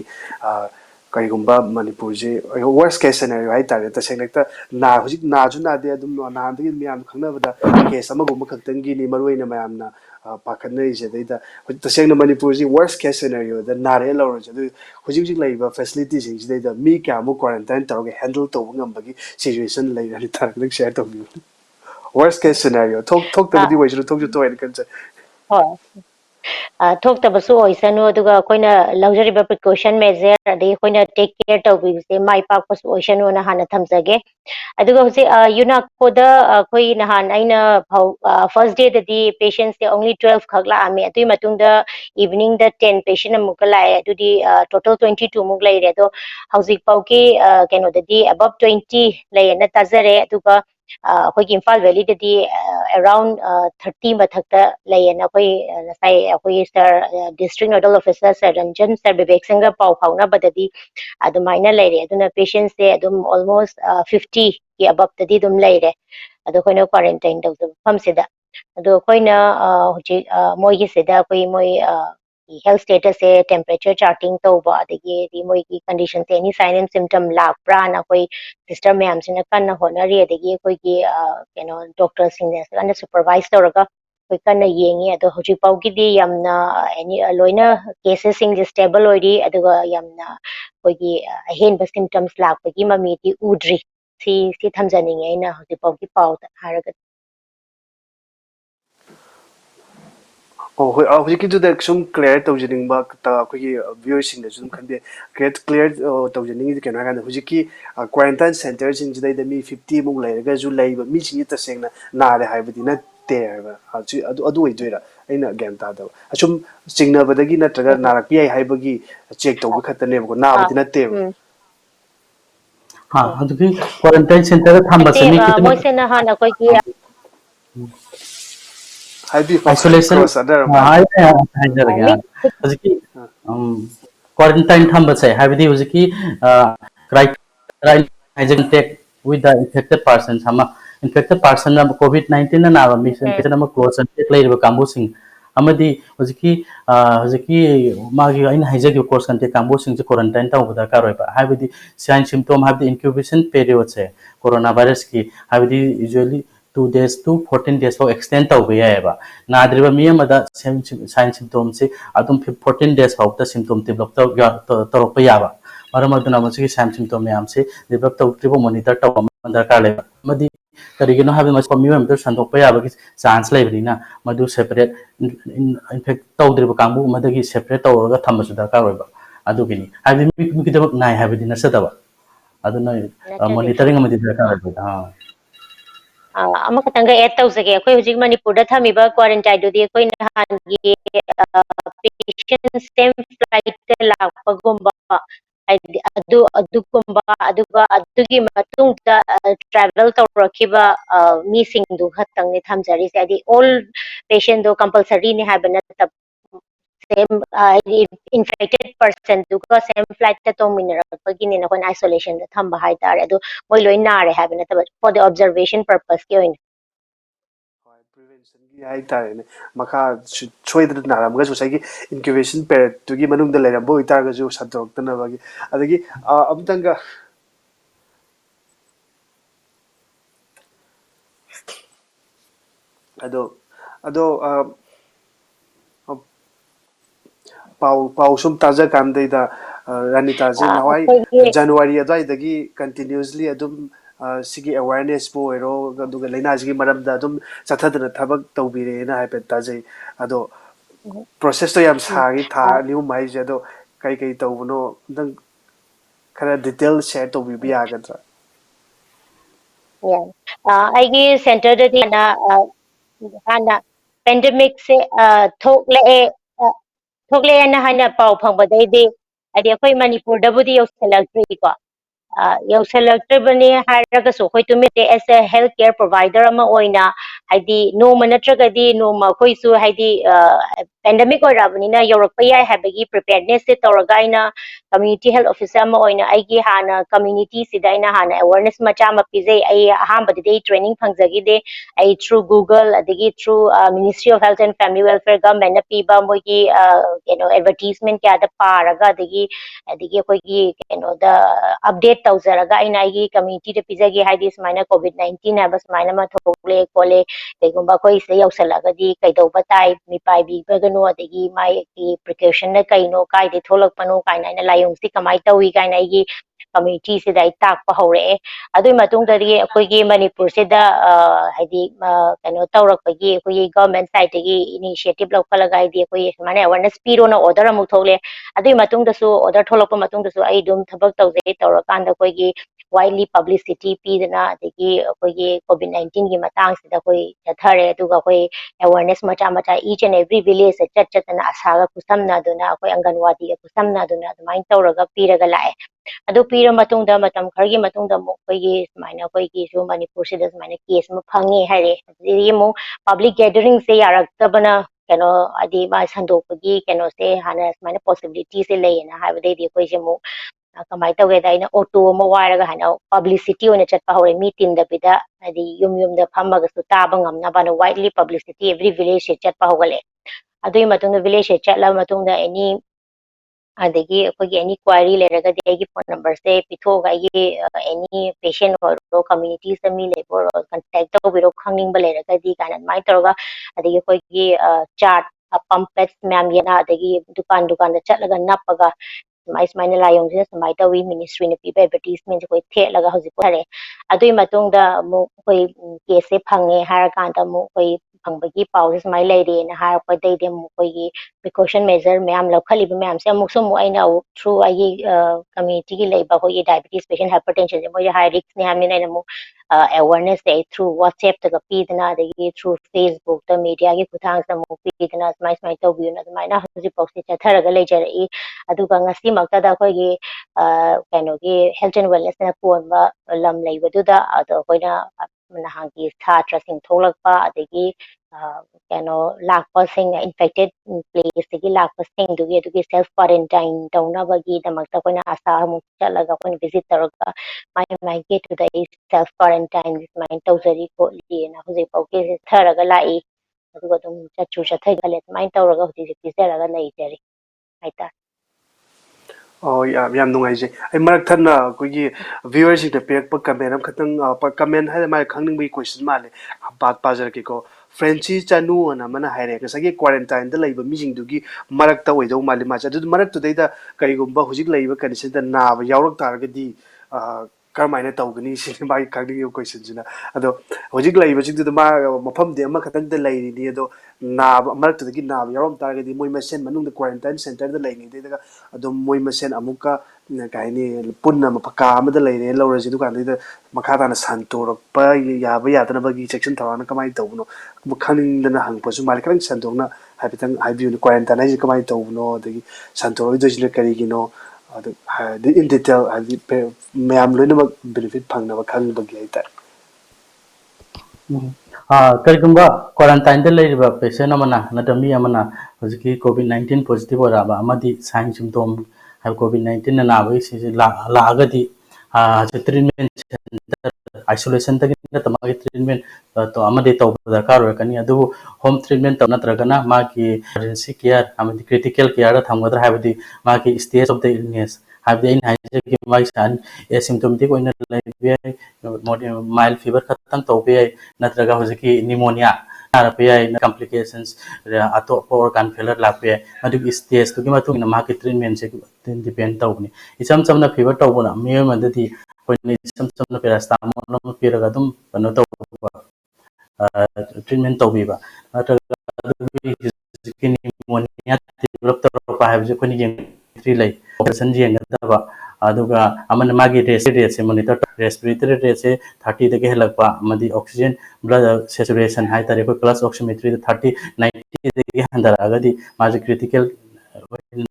ꯀꯔꯤꯒꯨꯝꯕ ꯃꯅꯤꯄꯨꯔꯁꯦ ꯋꯥꯔꯁ ꯀꯦꯁ ꯁꯦꯅꯥꯔꯤꯑꯣ ꯍꯥꯏꯇꯥꯔꯦ ꯇꯁꯦꯡꯅ ꯍꯦꯛꯇ ꯍꯧꯖꯤꯛ ꯅꯥꯁꯨ ꯅꯥꯗꯦ ꯑꯗꯨꯝ ꯅꯍꯥꯟꯗꯒꯤ ꯃꯌꯥꯝ ꯈꯪꯅꯕꯗ ꯀꯦꯁ ꯑꯃꯒꯨꯝꯕ ꯈꯛꯇꯪꯒꯤꯅꯤ ꯃꯔꯨꯑꯣꯏꯅ ꯃꯌꯥꯝꯅ ꯄꯥꯈꯠꯅꯔꯤꯁꯦ ꯑꯗꯩꯗ ꯍꯧꯖꯤꯛ ꯇꯁꯦꯡꯅ ꯃꯅꯤꯄꯨꯔꯁꯤ ꯋꯥꯔꯁ ꯀꯦꯁ ꯁꯦꯅꯥꯔꯤꯑꯣꯗ ꯅꯥꯔꯦ ꯂꯧꯔꯁꯦ ꯑꯗꯨ ꯍꯧꯖꯤꯛ ꯂꯩꯔꯤꯕ ꯐꯦꯁꯤꯂꯤꯇꯤꯁꯤꯡꯁꯤꯗꯩꯗ ꯃꯤ ꯀꯌꯥꯃꯨꯛ ꯀ꯭ꯋꯥꯔꯦꯟꯇꯥꯏꯟ ꯇꯧꯔꯒ ꯍꯦꯟꯗꯜ ꯇꯧꯕ ꯉꯝꯕꯒꯤ ꯁꯤꯆꯨꯋꯦꯁꯟ ꯂꯩꯔꯅꯤ ꯇꯥꯔꯒ ꯁꯤꯌꯔ ꯇꯧꯕꯤꯌꯨ worst case scenario ꯊꯣꯛꯇꯕꯗꯤ ꯑꯣꯏꯁꯅꯨ ꯊꯣꯛꯁꯨ ꯊꯣꯛꯑꯦꯅ ꯈꯟꯖꯩ ꯊꯣꯛꯇꯕꯁꯨ ꯑꯣꯏꯁꯅꯨ ꯑꯗꯨꯒ ꯑꯩꯈꯣꯏꯅ ꯂꯧꯖꯔꯤꯕ ꯄ꯭ꯔꯤꯀꯣꯁꯟ ꯃꯦꯖꯔ ꯑꯗꯒꯤ ꯑꯩꯈꯣꯏꯅ ꯇꯦꯛ ꯀꯦꯌꯔ ꯇꯧꯕꯤꯕꯁꯦ ꯃꯥꯏ ꯄꯥꯛꯄꯁꯨ ꯑꯣꯏꯁꯅꯨꯅ ꯍꯥꯟꯅ ꯊꯝꯖꯒꯦ ꯑꯗꯨꯒ ꯍꯧꯖꯤꯛ ꯌꯨꯅꯥꯀꯣꯗ ꯑꯩꯈꯣꯏ ꯅꯍꯥꯟ ꯑꯩꯅ ꯐꯥꯔꯁ ꯗꯦꯗꯗꯤ ꯄꯦꯁꯦꯟꯁꯦ ꯑꯣꯡꯂꯤ 12 ꯈꯛ ꯂꯥꯛꯑꯝꯃꯦ ꯑꯗꯨꯒꯤ ꯃꯇꯨꯡꯗ ꯏꯚꯤꯅꯤꯡꯗ 10 ꯄꯦꯁꯦꯟ ꯑꯃꯨꯛꯀ ꯂꯥꯛꯑꯦ ꯑꯗꯨꯗꯤ ꯇꯣꯇꯦꯜ 22 ꯃꯨꯛ ꯂꯩꯔꯦ ꯑꯗꯣ ꯍꯧꯖꯤꯛꯐꯥꯎꯒꯤ ꯀꯩꯅꯣꯗꯗꯤ ꯑꯕꯞ 20 ꯂꯩꯌꯦꯅ ꯇꯥꯖꯔꯦ ꯑꯗꯨꯒ ꯑꯩꯈꯣꯏꯒꯤ ꯏꯝꯐꯥꯜ ꯚꯦꯂꯤꯗꯗꯤ ꯑꯦꯔꯥꯎꯟ 30 ꯃꯊꯛꯇ ꯂꯩꯌꯦꯅ ꯑꯩꯈꯣꯏ ꯉꯁꯥꯏ ꯑꯩꯈꯣꯏꯒꯤ sir district nodal officer sir Ranjan sir Bibek ꯁꯤꯡꯒ ꯄꯥꯎ ꯐꯥꯎꯅꯕꯗꯗꯤ ꯑꯗꯨꯃꯥꯏꯅ ꯂꯩꯔꯦ ꯑꯗꯨꯅ ꯄꯦꯁꯦꯟꯁꯦ ꯑꯗꯨꯝ ꯑꯣꯜꯃꯣꯁ 50ꯒꯤ ꯑꯕꯞꯇꯗꯤ ꯑꯗꯨꯝ ꯂꯩꯔꯦ ꯑꯗꯣ ꯑꯩꯈꯣꯏꯅ ꯀ꯭ꯋꯥꯔꯦꯟꯇꯥꯏꯟ ꯇꯧꯖꯕ ꯃꯐꯝꯁꯤꯗ ꯑꯗꯣ ꯑꯩꯈꯣꯏꯅ ꯍꯧꯖꯤꯛ ꯃꯣꯏꯒꯤꯁꯤꯗ ꯑꯩꯈꯣꯏ ꯃꯣꯏ health status se temperature charting tauba adagi moigi condition se any sign and symptom lakpra na koi sister ma'am sina kanna honari adagi koi ki doctor sing ne kana supervise tawraga koi kanna yengi ado hoji pau gi di yamna any loina cases sing stable oiri aduga yamna koi gi ahen ba symptoms lakpa gi mami di udri si thamjaninge aina hoji pau gi pau haraga Oh, hꯧꯖꯤꯛꯀꯤꯗꯨꯗ ꯁꯨꯝ clear ꯇꯧꯖꯅꯤꯡꯕ ꯑꯩꯈꯣꯏꯒꯤ ꯚ꯭ꯌꯨꯋꯔꯁꯤꯡꯗꯁꯨ ꯑꯗꯨꯝ ꯈꯟꯕꯤꯌꯨ clear ꯇꯧꯖꯅꯤꯡꯉꯤꯁꯤ ꯀꯩꯅꯣ ꯍꯥꯏꯔꯀꯥꯟꯗ ꯍꯧꯖꯤꯛꯀꯤ quarantine ꯁꯦꯟꯇꯔꯁꯤꯡꯁꯤꯗꯩꯗ ꯃꯤ 50ꯃꯨꯛ ꯂꯩꯔꯒꯁꯨ ꯂꯩꯕ ꯃꯤꯁꯤꯡꯁꯤ ꯇꯁꯦꯡꯅ ꯅꯥꯔꯦ ꯍꯥꯏꯕꯗꯤ ꯅꯠꯇꯦ ꯍꯥꯏꯕ ꯑꯗꯨ ꯑꯣꯏꯗꯣꯏꯔꯥ ꯑꯩꯅ ꯒ꯭ꯌꯥꯟ ꯇꯥꯗꯕ ꯑꯁꯨꯝ ꯆꯤꯡꯅꯕꯗꯒꯤ ꯅꯠꯇ꯭ꯔꯒ ꯅꯥꯔꯛꯄ ꯌꯥꯏ ꯍꯥꯏꯕꯒꯤ ꯆꯦꯛ ꯇꯧꯕ ꯈꯛꯇꯅꯦꯕꯀꯣ ꯅꯥꯕꯗꯤ ꯅꯠꯇꯦꯕ हाँ अदुगी क्वारंटाइन सेंटर थंबा से मी कितने मोइसे नहान अखोई ꯍꯥꯏꯕꯤꯌꯨ आइसोलेशन क्रॉस अदर हाँ हाय हाय जर मी गया हजिकी क्वारंटाइन थंबा से हाबिदी हजिकी criteria take with the infected person sama infected person na covid-19 na na mi sen kitna ma close tek lai ba kambu sing amadi hojiki magi ain haijagi course kan te kambu sing je quarantine ta uda ka roi ba habidi sign symptom habidi incubation period se coronavirus ki habidi usually 2 days to 14 days for extend tau ba ya ba na driba mi amada sign symptom se adum 14 days for the symptom develop ta pa ya ba maram aduna ma sign symptom yam se develop tau tribo monitor tau दरकार ले मदी करिगिनो हाबे मस कमी में तो संदोक पे आबे chance ले बनी ना मदु सेपरेट इनफेक्ट तौद्रिब कांबु मदगी सेपरेट तौरगा थमसु दरकार होइबा अदुगिनी हाबे मी किदबक नाय हाबे दिना सदबा अदुना मॉनिटरिंग मदि दरकार होइबा हां अमखतंग एड तौजगे अखोई हुजिक मणिपुर थमीबा क्वारंटाइन दुदी अखोई नहानगी पेशेंट सेम फ्लाइट लापगुम्बा ट्रैवल तौरखिबा मीसिंगदु खतंग थमजरिसे आदि ऑल पेशेंट दो कंपलसरी ने हाबे नत सेम इन्फेक्टेड पर्सन दुगा सेम फ्लाइट तो मिनरपगिने नकोन आइसोलेशन थंबा हाय तारे अदु मोय लोय नारे हाबे नत फॉर द ऑब्जर्वेशन पर्पस के ओइन प्रिवेंशन की हाई तारेने मखा सोइदर नारमगसु सैगी इंक्यूबेशन पीरियड तुगी मनुंग लेरबो इतारगसु सदोक्तनबगी अदगी अमतंगा अदो अदो पाउ सुम ताजा कामदैदा रानिता जे नवाई जनवरी अदाइदगी कंटिन्यूअसली अदुम सिगी अवेयरनेस बो ओइरो अदुगा लैनाजिगी मरमदा अदुम चथदना थबक तौबिरेना हाइपे ताजै अदो प्रोसेस तो याम सागी था न्यू माइजे अदो कई कई तौबनो दंग खरा डिटेल शेयर तौबिबि यागद्रा आइगी सेंटर ददी ना हाना पेंडेमिक से थोकले थोकले ना हाना पाउ फंगबदैदि आदि अखोई मणिपुर दबुदी योसलक्ट्री को यौसलक्ट्रबने हारगसो अखोई तुमिते as a health care provider अमा ओइना हाइदी नोमा नत्रगदी नोमा अखोइसु हाइदी पेंडेमिक ओइराबनिना यौरकपा याय हाबगी प्रिपेयर्डनेस से तौरगाइना कम्युनिटी हेल्थ ऑफिसर अमा ओइना आइगी हाना कम्युनिटी सिदाइना हाना अवेयरनेस मचा मा पिजे आई अहामबदि ट्रेनिंग फंगजगिदे आई थ्रू गूगल अदगी through ministry of health and family welfare government ना पीबा मोगी एडवर्टाइजमेंट क्या दा पारगा अदगी अखोइगी अपडेट तौजरगा अइना आइगी कम्युनिटी दे पिजगे हाइदी सुमाइना कोविड-19 है सुमाइना मा थोकले कोले कइगुम्बा कोई से यौसलगदी कइदौबा ताई मिपाइबी बगनो अदगी माई की प्रिकॉशन न कइनो काइदे थोलकपनो काइना लायोंसी कमाई तौई काइना आइगी कम्युनिटी से दाई ताकपा हौरे अदुई मतुंगदगी अखोइगी मणिपुर से दा हाइदी कनो तौरकपगी अखोइगी गवर्नमेंट साइड दगी इनिशिएटिव लौखलगा हाइदी अखोइ सुमाइना अवेयरनेस पीरोना ऑर्डर अमु थोले अदुई मतुंगदसु ऑर्डर थोलकपा मतुंगदसु आई दुम थबक तौजे तौरकांदा अखोइगी वाइडली पब्लिसिटी पीदना अदगी अखोइगी कोविड-19 की मतंग से अखोइ चथरे अदुगा अखोइ अवेयरनेस मचा मचा ईच एंड एवरी विलेज से चतना आसागा खुसमना दुना अखोइ अंगनवाड़ी खुसमना दुना दुमाइन तौरगा पीरगा लाए अदु पीर मतुंगदा मतम खरगी मतुंगदा मो अखोइगी सुमाइना अखोइगी सु मणिपुर से सुमाइना केस म फंगे हाइरे अदगी मो पब्लिक गैदरिंग से यारक्तबना कनो अदि मा संदोपगी कनो से हाना सुमाइना पॉसिबिलिटी से लेना हाइबदेदी अखोइ से मो कमाई तौगेदा इन ऑटो म वायरगा हाना पब्लिसिटी ओने चटपा हौरे मी तिनदबिदा अदि युम युमदा फमगसु ताबा ngamna bana widely publicity every village से चटपा होगले अदुई मतुंग विलेज से चटला मतुंग एनी अदगी अखोगी एनी क्वारी लेरगदी आइगी फोन नंबर से पिथोगा ये एनी पेशेंट और कम्युनिटी से मी लेबो और कांटेक्ट तौबिरो खंगनिंग लेरगदी काना माइ तौरगा अदगी अखोगी चार्ट पंपलेट्स मैम येना अदगी दुकान दुकान दा चटलगा नपगा सुमाइना लायोंग से सुमाइ तौई मिनिस्ट्री ने पीबा एडवर्टाइजमेंट कोई थेलगा हौजिक हरे अदुई मतुंग दा मो कोई केस से फंगे हार कांदा मो कोई ꯐꯪꯕꯒꯤ ꯄꯥꯎꯁꯦ ꯁꯨꯃꯥꯏꯅ ꯂꯩꯔꯦꯅ ꯍꯥꯏꯔꯛꯄꯗꯩꯗꯤ ꯑꯃꯨꯛ ꯑꯩꯈꯣꯏꯒꯤ ꯄ꯭ꯔꯤꯀꯣꯁꯟ ꯃꯦꯖꯔ ꯃꯌꯥꯝ ꯂꯧꯈꯠꯂꯤꯕ ꯃꯌꯥꯝꯁꯦ ꯑꯃꯨꯛꯁꯨ ꯑꯃꯨꯛ ꯑꯩꯅ ꯊ꯭ꯔꯨ ꯑꯩꯒꯤ ꯀꯝꯃ꯭ꯌꯨꯅꯤꯇꯤꯒꯤ ꯂꯩꯕ ꯑꯩꯈꯣꯏꯒꯤ ꯗꯥꯏꯕꯤꯇꯤꯁ ꯄꯦꯁꯦꯟ ꯍꯥꯏꯄꯔꯇꯦꯟꯁꯟꯁꯦ ꯃꯣꯏꯁꯦ ꯍꯥꯏ ꯔꯤꯛꯁꯅꯤ ꯍꯥꯏꯕꯅꯤꯅ ꯑꯩꯅ ꯑꯃꯨꯛ ꯑꯦꯋꯥꯔꯅꯦꯁꯁꯦ ꯑꯩ ꯊ꯭ꯔꯨ ꯋꯥꯠꯁꯑꯦꯞꯇꯒ ꯄꯤꯗꯅ ꯑꯗꯒꯤ ꯊ꯭ꯔꯨ ꯐꯦꯁꯕꯨꯛꯇ ꯃꯤडियाꯒꯤ ꯈꯨꯠꯊꯥꯡꯁꯤꯗ ꯑꯃꯨꯛ ꯄꯤꯗꯅ ꯁꯨꯃꯥꯏꯅ ꯇꯧꯕꯤꯌꯨꯅ ꯑꯗꯨꯃꯥꯏꯅ ꯍꯧꯖꯤꯛꯐꯥꯎꯁꯦ ꯆꯠꯊꯔꯒ ꯂꯩꯖꯔꯛꯏ ꯑꯗꯨꯒ ꯉꯁꯤꯃꯛꯇꯗ ꯑꯩꯈꯣꯏꯒꯤ ꯀꯩꯅꯣꯒꯤ ꯍꯦꯜꯊ ꯑꯦꯟ ꯋꯦꯜꯅꯦꯁꯅ ꯀꯣꯟꯕ ꯂꯝ ꯂꯩꯕꯗꯨꯗ ꯑꯗꯣ ꯑꯩꯈꯣꯏꯅ ꯅꯍꯥꯟꯒꯤ ꯁꯥꯇ꯭ꯔꯁꯤꯡ ꯊꯣꯛꯂꯛꯄ ꯑꯗꯒꯤ ꯀꯩꯅꯣ ꯂꯥꯛꯄꯁꯤꯡ ꯏꯟꯐꯦꯛꯇꯦꯠ ꯄ꯭ꯂꯦꯁꯇꯒꯤ ꯂꯥꯛꯄꯁꯤꯡꯗꯨꯒꯤ ꯑꯗꯨꯒꯤ ꯁꯦꯜꯐ ꯀ꯭ꯋꯥꯔꯦꯟꯇꯥꯏꯟ ꯇꯧꯅꯕꯒꯤꯗꯃꯛꯇ ꯑꯩꯈꯣꯏꯅ ꯑꯁꯥ ꯑꯃꯨꯛ ꯆꯠꯂꯒ ꯑꯩꯈꯣꯏꯅ ꯚꯤꯖꯤꯠ ꯇꯧꯔꯒ ꯃꯥꯒꯤ ꯒꯦꯠꯇꯨꯗ ꯑꯩ ꯁꯦꯜꯐ ꯀ꯭ꯋꯥꯔꯦꯟꯇꯥꯏꯟ ꯁꯨꯃꯥꯏꯅ ꯇꯧꯖꯔꯤ ꯈꯣꯠꯂꯤꯅ ꯍꯧꯖꯤꯛꯐꯥꯎꯒꯤ ꯆꯠꯊꯔꯒ ꯂꯥꯛꯏ ꯑꯗꯨꯒ ꯑꯗꯨꯝ ꯆꯠꯊꯩꯒꯜꯂꯦ ꯑꯗꯨꯃꯥꯏꯅ ꯇꯧꯔꯒ ꯍꯧꯖꯤꯛꯁꯦ ꯄꯤꯖꯔꯒ ꯂꯩꯖꯔꯤ ꯍꯥꯏꯇꯥꯔꯦ Oh, yam nungajai. I marak thana kuigi viewers ita pirak comment am khatang comment hai mai khangning bi question male bat pajar ki ko Frenchie chanu ana mana haire ngasagi quarantine da laiba mijing dugi marak ta oidau male ma cha du marak tu deida karigumba hujik laiba condition da na ba yawrak targadi karmaina tawgani si mai khangning question jina ado hujik laiba jing du ma mafam de ma khatang da lairi ni ado na marak tu gi na yawram targadi moi masen manung da quarantine center da laini de da ado moi masen amuka kaini punna mapaka amada leire lawrasi dukan da makata na santorokpa yaba yadana bagi section thawana kamai tawno mukhanindana hangpasu malkrang santokna habitan habiu quarantine ai kamai tawno dagi santoro dojile karigino in detail hadi mayam loina benefit phangna khang bagi aitar Karigumba quarantine da leiriba patient amana natami amana hojiki COVID-19 positive oraba amadi sign symptom have COVID-19 na nabai si la agadi treatment center isolation tagi na tamagi treatment to amadi to dakar rakani adu home treatment to natragana maki emergency care amadi critical care da thamgadra habadi maki stage of the illness have the in high mai san asymptomatic oina laibe mild fever khatang to be natraga hojiki pneumonia RPI complications ato organ failure lakpe adu stage to gima na market treatment se depend tawni isam samna fever tawbona me mandati koini isam samna paracetamol no piraga dum bano taw treatment tawbiba natraga pneumonia develop tawpa habje koni jeng tri lai operation jeng daba aduga amana magi rate se monitor respiratory rate se 30 dege helakpa amadi oxygen blood saturation hai tare ko plus oximetry 30 90 dege handara agadi maji critical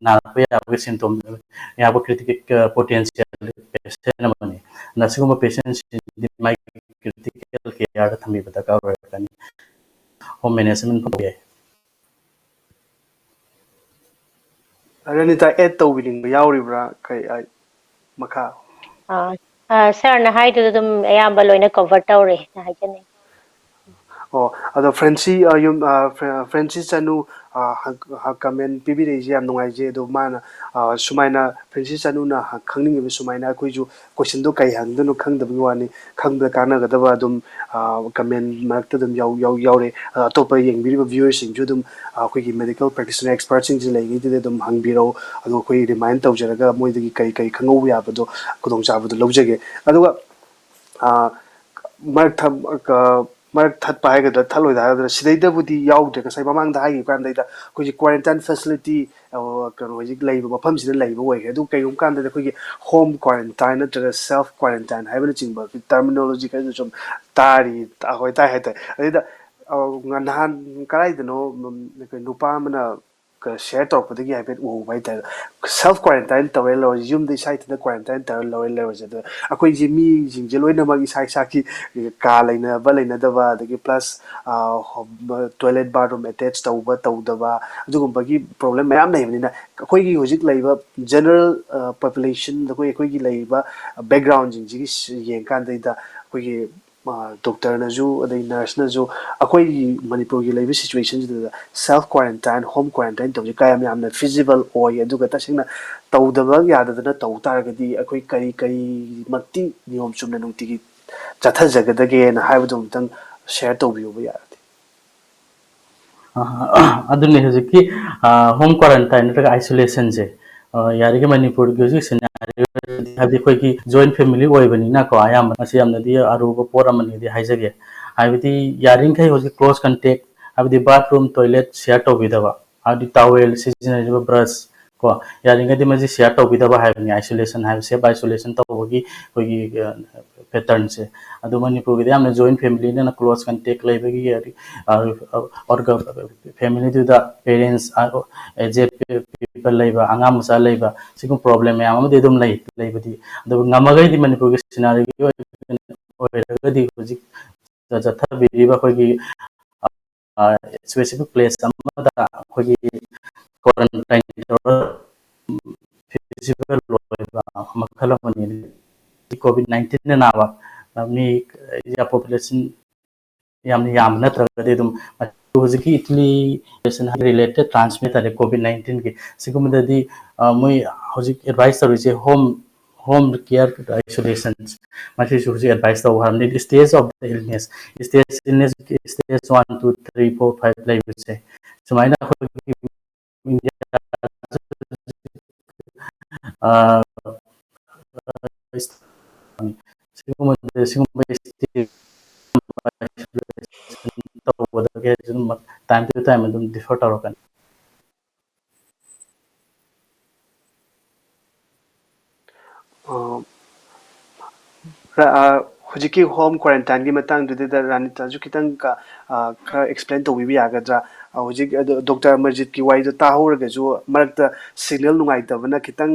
na pe abu symptom ya abu critical potential patient amani nasiguma patients mai critical care thami bata ka kani home management ko ye Ranita add tawbining ba yawribra kai ai makha ꯁꯥꯔꯅ ꯍꯥꯏꯗꯨꯗ ꯑꯗꯨꯝ ꯑꯌꯥꯝꯕ ꯂꯣꯏꯅ cover ꯇꯧꯔꯦ ꯍꯥꯏꯖꯅꯤꯡꯉꯤ Oh, ado Frenchie yum Frenchie chanu comment pibiri ji am nungai je do mana sumaina Frenchie chanu na khangning bi sumaina koi ju question do kai hang do khang da bi wani khang da kana ga da ba dum comment mark ta dum yaw re atopa yeng bi viewers sing ju dum koi gi medical practitioner expert sing ji lai gi de dum hang bi ro ado koi remind taw jaraga moi da gi kai khangau ya ba do kodong cha ba do lojage aduga mark tham mark that pa ga da thaloi da sidai da budi yaw de ka sai mamang da gi kan da ko ji quarantine facility kan ji lai ba pham sida lai ba wai ga du kai um kan da ko ji home quarantine na self quarantine hai ba ching ba terminology ka ju tari ta hoi ta hai ta da ngan karai da no nupa mana share talk with the guy bit oh by the self quarantine to well or zoom the site the quarantine to low levels at the akoi jimmy jingjelo na magi sai saki ka laina ba laina da ba the plus toilet bathroom attached to ba to da ba adugum bagi problem mayam nei ni na akoi gi hojik laiba general population the koi gi laiba background jing ji yeng kan da koi gi doctor na ju adai nurse na ju akoi Manipur gi laiba situation ji self quarantine home quarantine to kaya yamna feasible oi aduga tasingna tawdaba yadadana taw targadi akoi kari makti niyom chumna nungti gi chatha jagadage na haibudum tang share tawbiyo ba yarati aduni hojiki home quarantine ra isolation je yari ke Manipur gi hojik scenario hadi koi ki joint family oibani na ko ayam asi amna di aru ko poramani di haijage haibidi yaring kai hojik close contact habdi bathroom toilet share to bidaba habdi towel seasonal brush ko yaringa di maji share to bidaba habni isolation have self isolation to hogi hogi pattern se adu Manipur gi amna joint family na close contact laibagi yari or family to the parents aged people laiba angam musa laiba sigum problem ya amadi dum laibadi adu ngamagai di Manipur gi scenario oiragadi hoji jatha biriba hogi specific place amada hogi quarantine physical loiba makhala mani COVID-19 na nawa mi ya population yam natragadi dum hojiki Italy patient related transmit ade COVID-19 ki sigumdadi moi hojik advice tarise home care isolation machi suji advice to harm the stage of the illness stage 1 2 3 4 5 like we say so maina India time to time differ tarakan hujiki home quarantine gi matang du da Ranita ju kitang ka ka explain to wi yagadra hujik Dr. Amarjit ki wai da ta hawraga ju marakta signal nungai ta bana kitang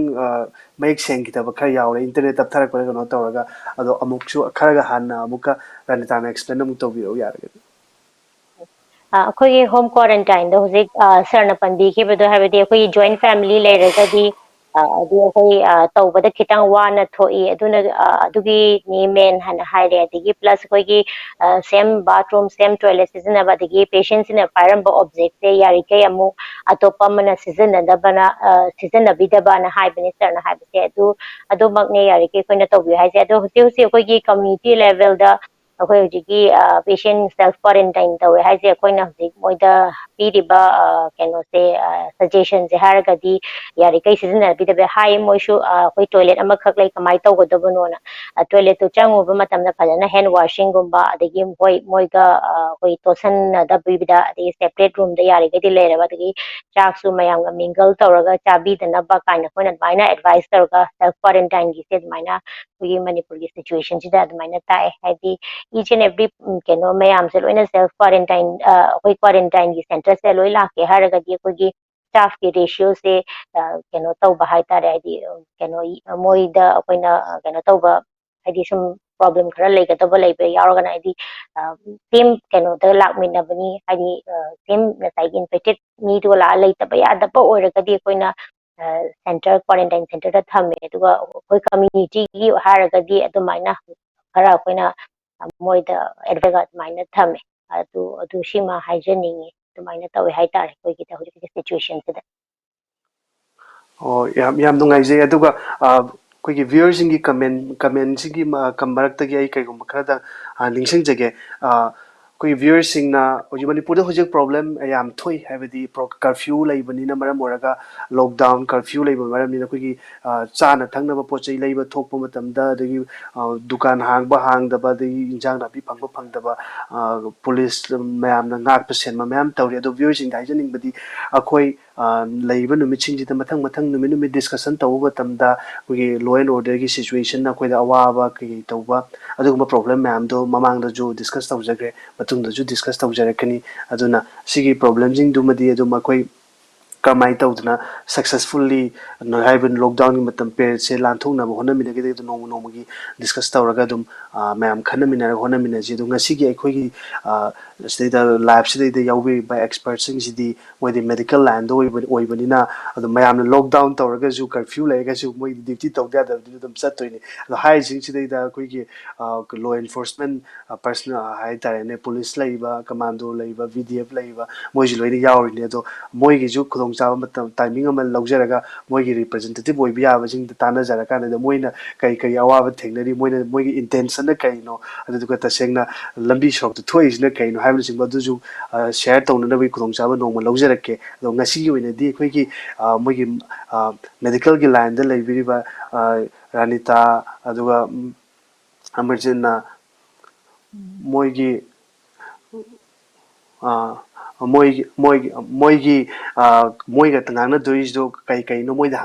mayek seng kita ba khar yaure internet ap tharak ko no tawraga ado amuk chu kharaga hanna amuka Ranita na explain amuk to wi yaraga ꯑꯩꯈꯣꯏꯒꯤ home ꯀ꯭ꯋꯥꯔꯦꯟꯇꯥꯏꯟꯗ ꯍꯧꯖꯤꯛ ꯁꯔꯅ ꯄꯟꯕꯤꯈꯤꯕꯗꯣ ꯍꯥꯏꯕꯗꯤ ꯑꯩꯈꯣꯏꯒꯤ join family ꯂꯩꯔꯒꯗꯤ ꯑꯗꯨ ꯑꯩꯈꯣꯏ ꯇꯧꯕꯗ ꯈꯤꯇꯪ ꯋꯥꯅ ꯊꯣꯛꯏ ꯑꯗꯨꯅ ꯑꯗꯨꯒꯤꯅꯤ ꯃꯦꯟ ꯍꯥꯏꯅ ꯍꯥꯏꯔꯦ ꯑꯗꯒꯤ ꯄ꯭ꯂꯁ ꯑꯩꯈꯣꯏꯒꯤ ꯁꯦꯝ ꯕꯥꯊꯔꯨꯝ ꯁꯦꯝ ꯇꯣꯏꯂꯦꯠ ꯁꯤꯖꯤꯟꯅꯕ ꯑꯗꯒꯤ ꯄꯦꯁꯦꯟꯁꯤꯅ ꯄꯥꯏꯔꯝꯕ ꯑꯣꯕꯖꯦꯛꯁꯦ ꯌꯥꯔꯤꯈꯩ ꯑꯃꯨꯛ ꯑꯇꯣꯞꯄ ꯑꯃꯅ ꯁꯤꯖꯤꯟꯅꯕꯤꯗꯕꯅ ꯍꯥꯏꯕꯅꯦ ꯁꯔꯅ ꯍꯥꯏꯕꯁꯦ ꯑꯗꯨꯃꯛꯅꯦ ꯌꯥꯔꯤꯈꯩ ꯑꯩꯈꯣꯏꯅ ꯇꯧꯕꯤꯌꯨ ꯍꯥꯏꯁꯦ ꯑꯗꯣ ꯍꯧꯖꯤꯛ ꯍꯧꯖꯤꯛ ꯑꯩꯈꯣꯏꯒꯤ ꯀꯝꯃ꯭ꯌꯨꯅꯤꯇꯤ ꯂꯦꯚꯦꯜꯗ ꯑꯩꯈꯣꯏ ꯍꯧꯖꯤꯛꯀꯤ ꯄꯦꯁꯦꯟ ꯁꯦꯜꯐ ꯀ꯭ꯋꯥꯔꯦꯟꯇꯥꯏꯟ ꯇꯧꯋꯦ ꯍꯥꯏꯁꯦ ꯑꯩꯈꯣꯏꯅ ꯍꯧꯖꯤꯛ ꯃꯣꯏꯗ ꯄꯤꯔꯤꯕ ꯀꯩꯅꯣꯁꯦ ꯁꯖꯦꯁꯟꯁꯦ ꯍꯥꯏꯔꯒꯗꯤ ꯌꯥꯔꯤꯈꯩ ꯁꯤꯖꯤꯟꯅꯕꯤꯗꯕ ꯍꯥꯏ ꯃꯣꯏꯁꯨ ꯑꯩꯈꯣꯏ ꯇꯣꯏꯂꯦꯠ ꯑꯃꯈꯛ ꯂꯩ ꯀꯃꯥꯏꯅ ꯇꯧꯒꯗꯕꯅꯣꯅ ꯇꯣꯏꯂꯦꯠꯇꯨ ꯆꯪꯉꯨꯕ ꯃꯇꯝꯗ ꯐꯖꯅ ꯍꯦꯟ ꯋꯥꯁꯤꯡꯒꯨꯝꯕ ꯑꯗꯒꯤ ꯃꯣꯏꯒ ꯑꯩꯈꯣꯏ ꯇꯣꯠꯁꯟꯅꯗꯕꯤꯗ ꯑꯗꯒꯤ ꯁꯦꯄꯔꯦꯠ ꯔꯨꯝꯗ ꯌꯥꯔꯤꯈꯩꯗꯤ ꯂꯩꯔꯕ ꯑꯗꯒꯤ ꯆꯥꯛꯁꯨ ꯃꯌꯥꯝꯒ ꯃꯤꯡꯒꯜ ꯇꯧꯔꯒ ꯆꯥꯕꯤꯗꯅꯕ ꯀꯥꯏꯅ ꯑꯩꯈꯣꯏꯅ ꯑꯗꯨꯃꯥꯏꯅ ꯑꯦꯗꯚꯥꯏꯁ ꯇꯧꯔꯒ ꯁꯦꯜꯐ ꯀ꯭ꯋꯥꯔꯦꯟꯇꯥꯏꯟꯒꯤꯁꯦ ꯑꯗꯨꯃꯥꯏꯅ ꯑꯩꯈꯣꯏꯒꯤ ꯃꯅꯤꯄꯨꯔꯒꯤ ꯁꯤꯆꯨꯋꯦꯁꯟꯁꯤꯗ ꯑꯗꯨꯃꯥꯏꯅ ꯇꯥꯛꯑꯦ ꯍꯥꯏꯗꯤ each and every keno mayam se loina self quarantine koi quarantine gi center se loi la ke haragadi koi gi staff ki ratio se keno tauba hai tare di keno moida koina keno tauba hadi sum problem khara legataba leibe yarogana hadi same keno da lakmina bani hadi same sai infected me to la leitaba ya da pa oiragadi koina center quarantine center da thame aduga koi community gi haragadi adumaina khara koina ꯃꯣꯏꯗ ꯑꯦꯗꯚꯔꯒ ꯑꯗꯨꯃꯥꯏꯅ ꯊꯝꯃꯦ ꯑꯗꯨ ꯁꯤꯃ ꯍꯥꯏꯖꯅꯤꯡꯉꯤ ꯑꯗꯨꯃꯥꯏꯅ ꯇꯧꯋꯦ ꯍꯥꯏꯇꯥꯔꯦ ꯑꯩꯈꯣꯏꯒꯤꯗ ꯍꯧꯖꯤꯛꯀꯤ ꯁꯤꯆꯨꯋꯦꯁꯟꯁꯤꯗ Oh, yam nungaijay aduga ꯑꯩꯈꯣꯏꯒꯤ ꯚ꯭ꯌꯨꯋꯔꯁꯤꯡꯒꯤ ꯀꯃꯦꯟꯁꯤꯒꯤ ꯃꯔꯛꯇꯒꯤ ꯑꯩ ꯀꯩꯒꯨꯝꯕ ꯈꯔꯗ ꯅꯤꯡꯁꯤꯡꯖꯒꯦ ꯑꯩꯈꯣꯏꯒꯤ ꯚ꯭ꯌꯨꯋꯔꯁꯤꯡꯅ ꯍꯧꯖꯤꯛ ꯃꯅꯤꯄꯨꯔꯗ ꯍꯧꯖꯤꯛ ꯄ꯭ꯔꯣꯕ꯭ꯂꯦꯝ ꯌꯥꯝ ꯊꯣꯛꯏ ꯍꯥꯏꯕꯗꯤ ꯀꯔꯐ꯭ꯌꯨ ꯂꯩꯕꯅꯤꯅ ꯃꯔꯝ ꯑꯣꯏꯔꯒ ꯂꯣꯛꯗꯥꯎꯟ ꯀꯔꯐ꯭ꯌꯨ ꯂꯩꯕ ꯃꯔꯝꯅꯤꯅ ꯑꯩꯈꯣꯏꯒꯤ ꯆꯥꯅ ꯊꯛꯅꯕ ꯄꯣꯠ ꯆꯩ ꯂꯩꯕ ꯊꯣꯛꯄ ꯃꯇꯝꯗ ꯑꯗꯒꯤ ꯗꯨꯀꯥꯟ ꯍꯥꯡꯕ ꯍꯥꯡꯗꯕ ꯑꯗꯒꯤ ꯏꯟꯖꯥꯡ ꯅꯥꯄꯤ ꯐꯪꯕ ꯐꯪꯗꯕ ꯄꯨꯂꯤꯁ ꯃꯌꯥꯝꯅ ꯉꯥꯛꯄ ꯁꯦꯟꯕ ꯃꯌꯥꯝ ꯇꯧꯔꯤ ꯑꯗꯣ ꯚ꯭ꯌꯨꯋꯔꯁꯤꯡꯗ ꯍꯥꯏꯖꯅꯤꯡꯕꯗꯤ ꯑꯩꯈꯣꯏ ꯂꯩꯔꯤꯕ ꯅꯨꯃꯤꯠꯁꯤꯡꯁꯤꯗ ꯃꯊꯪ ꯅꯨꯃꯤꯠ ꯗꯤꯁꯀꯁꯟ ꯇꯧꯕ ꯃꯇꯝꯗ ꯑꯩꯈꯣꯏꯒꯤ ꯂꯣ ꯑꯦꯟ ꯑꯣꯔꯗꯔꯒꯤ ꯁꯤꯆꯨꯋꯦꯁꯟ ꯑꯩꯈꯣꯏꯗ ꯑꯋꯥꯕ ꯀꯩ ꯇꯧꯕ ꯑꯗꯨꯒꯨꯝꯕ ꯄ꯭ꯔꯣꯕ꯭ꯂꯦꯝ ꯃꯌꯥꯝꯗꯣ ꯃꯃꯥꯡꯗꯁꯨ ꯗꯤꯁꯀꯁ ꯇꯧꯖꯈ꯭ꯔꯦ ꯃꯇꯨꯡꯗꯁꯨ ꯗꯤꯁꯀꯁ ꯇꯧꯖꯔꯛꯀꯅꯤ ꯑꯗꯨꯅ ꯁꯤꯒꯤ ꯄ꯭ꯔꯣꯕ꯭ꯂꯦꯝꯁꯤꯡꯗꯨꯃꯗꯤ ꯑꯗꯨꯝ ꯑꯩꯈꯣꯏ ꯀꯃꯥꯏꯅ ꯇꯧꯗꯅ ꯁꯛꯁꯦꯁꯐꯨꯜꯂꯤ ꯍꯥꯏꯕ ꯂꯣꯛꯗꯥꯎꯟꯒꯤ ꯃꯇꯝ ꯄꯦꯔꯤꯌꯠꯁꯦ ꯂꯥꯟꯊꯣꯛꯅꯕ ꯍꯣꯠꯅꯃꯤꯟꯅꯒꯗꯕꯗꯣ ꯅꯣꯡꯃꯒꯤ ꯗꯤꯁꯀꯁ ꯇꯧꯔꯒ ꯑꯗꯨꯝ ꯃꯌꯥꯝ ꯈꯟꯅꯃꯤꯟꯅꯔꯒ ꯍꯣꯠꯅꯃꯤꯟꯅꯁꯤ ꯑꯗꯣ ꯉꯁꯤꯒꯤ ꯑꯩꯈꯣꯏꯒꯤ ꯁꯤꯗꯩꯗ ꯂꯥꯏꯐꯁꯤꯗꯩꯗ ꯌꯥꯎꯕꯤꯔꯤꯕ ꯑꯦꯛꯁꯄꯔꯠꯁꯤꯡꯁꯤꯗꯤ ꯃꯣꯏꯗꯤ ꯃꯦꯗꯤꯀꯦꯜ ꯂꯥꯏꯟꯗ ꯑꯣꯏꯕꯅꯤꯅ ꯑꯗꯣ ꯃꯌꯥꯝꯅ ꯂꯣꯛꯗꯥꯎꯟ ꯇꯧꯔꯒꯁꯨ ꯀꯔꯐ꯭ꯌꯨ ꯂꯩꯔꯒꯁꯨ ꯃꯣꯏꯗꯤ ꯗ꯭ꯌꯨꯇꯤ ꯇꯧꯗ ꯌꯥꯗꯕꯗꯨꯅ ꯑꯗꯨꯝ ꯆꯠꯇꯣꯏꯅꯤ ꯑꯗꯣ ꯍꯥꯏꯔꯤꯁꯤꯡꯁꯤꯗꯩꯗ ꯑꯩꯈꯣꯏꯒꯤ ꯂꯣ ꯑꯦꯟꯐꯣꯔꯁꯃꯦꯟ ꯄꯔꯁꯅꯦꯜ ꯍꯥꯏꯇꯥꯔꯦꯅꯦ ꯄꯨꯂꯤꯁ ꯂꯩꯕ ꯀꯃꯥꯟꯗꯣ ꯂꯩꯕ VDF ꯂꯩꯕ ꯃꯣꯏꯁꯨ ꯂꯣꯏꯅ ꯌꯥꯎꯔꯤꯅꯤ ꯑꯗꯣ ꯃꯣꯏꯒꯤꯁꯨ ꯈꯨꯗꯣꯡꯆꯥꯕ ꯃꯇꯝ ꯇꯥꯏꯃꯤꯡ ꯑꯃ ꯂꯧꯖꯔꯒ ꯃꯣꯏꯒꯤ ꯔꯤꯄ꯭ꯔꯖꯦꯟꯇꯦꯇꯤꯞ ꯑꯣꯏꯕ ꯌꯥꯕꯁꯤꯡꯗ ꯇꯥꯟꯅꯖꯔꯀꯥꯟꯗ ꯃꯣꯏꯅ ꯀꯔꯤ ꯑꯋꯥꯕ ꯊꯦꯡꯅꯔꯤ ꯃꯣꯏꯒꯤ ꯏꯟꯇꯦꯟꯁꯟꯅ ꯀꯔꯤꯅꯣ ꯑꯗꯨꯗꯨꯒ ꯇꯁꯦꯡꯅ ꯂꯝꯕꯤ ꯁꯣꯔꯣꯛꯇ ꯊꯣꯛꯏꯁꯤꯅ ꯀꯔꯤꯅꯣ ꯍꯥꯏꯕꯅꯆꯤꯡꯕ ꯑꯗꯨꯁꯨ ꯁꯦꯌꯔ ꯇꯧꯅꯅꯕꯒꯤ ꯈꯨꯗꯣꯡꯆꯥꯕ ꯅꯣꯡꯃ ꯂꯧꯖꯔꯛꯀꯦ ꯑꯗꯣ ꯉꯁꯤꯒꯤ ꯑꯣꯏꯅꯗꯤ ꯑꯩꯈꯣꯏꯒꯤ ꯃꯣꯏꯒꯤ ꯃꯦꯗꯤꯀꯦꯜꯒꯤ ꯂꯥꯏꯟꯗ ꯂꯩꯕꯤꯔꯤꯕ ꯔꯥꯅꯤꯇꯥ ꯑꯗꯨꯒ ꯑꯃꯔꯖꯤꯠꯅ ꯃꯣꯏꯒꯤ मोइगी मोइगा तंगाना दोइजो कई कई नो मोइदा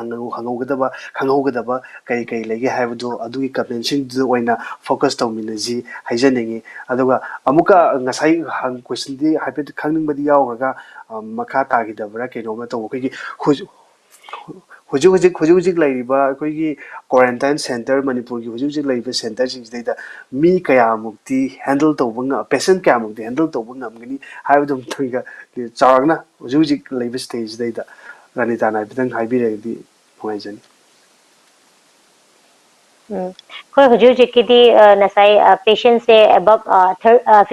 खंगौगदबा कई कई लेगे हाइबदो अदुगी कमेंटसिंग दु ओइना focus तौमिनजी हाइजनिंगी अदुगा अमुका ngasai hang question di haipet khangning badi yauraga makha tagidabra kenoma to koigi हुजुक लाइरिबा अखोइगी क्वारंटाइन सेंटर मनपुर की हुजुक लाइरिबा सेंटर सिंगसिदा मी कयामुक्ति हैंडल तौबंगा पेशेंट कयामुक्ति हैंडल तौबंगा amgani हाइबदम थंगा चारगना हुजुक लाइबा स्टेज दैदा रानिता ना बिदंग हाइबिरेदी होइजन कोई हुजुजिकिदी नसाई पेशेंट से अबव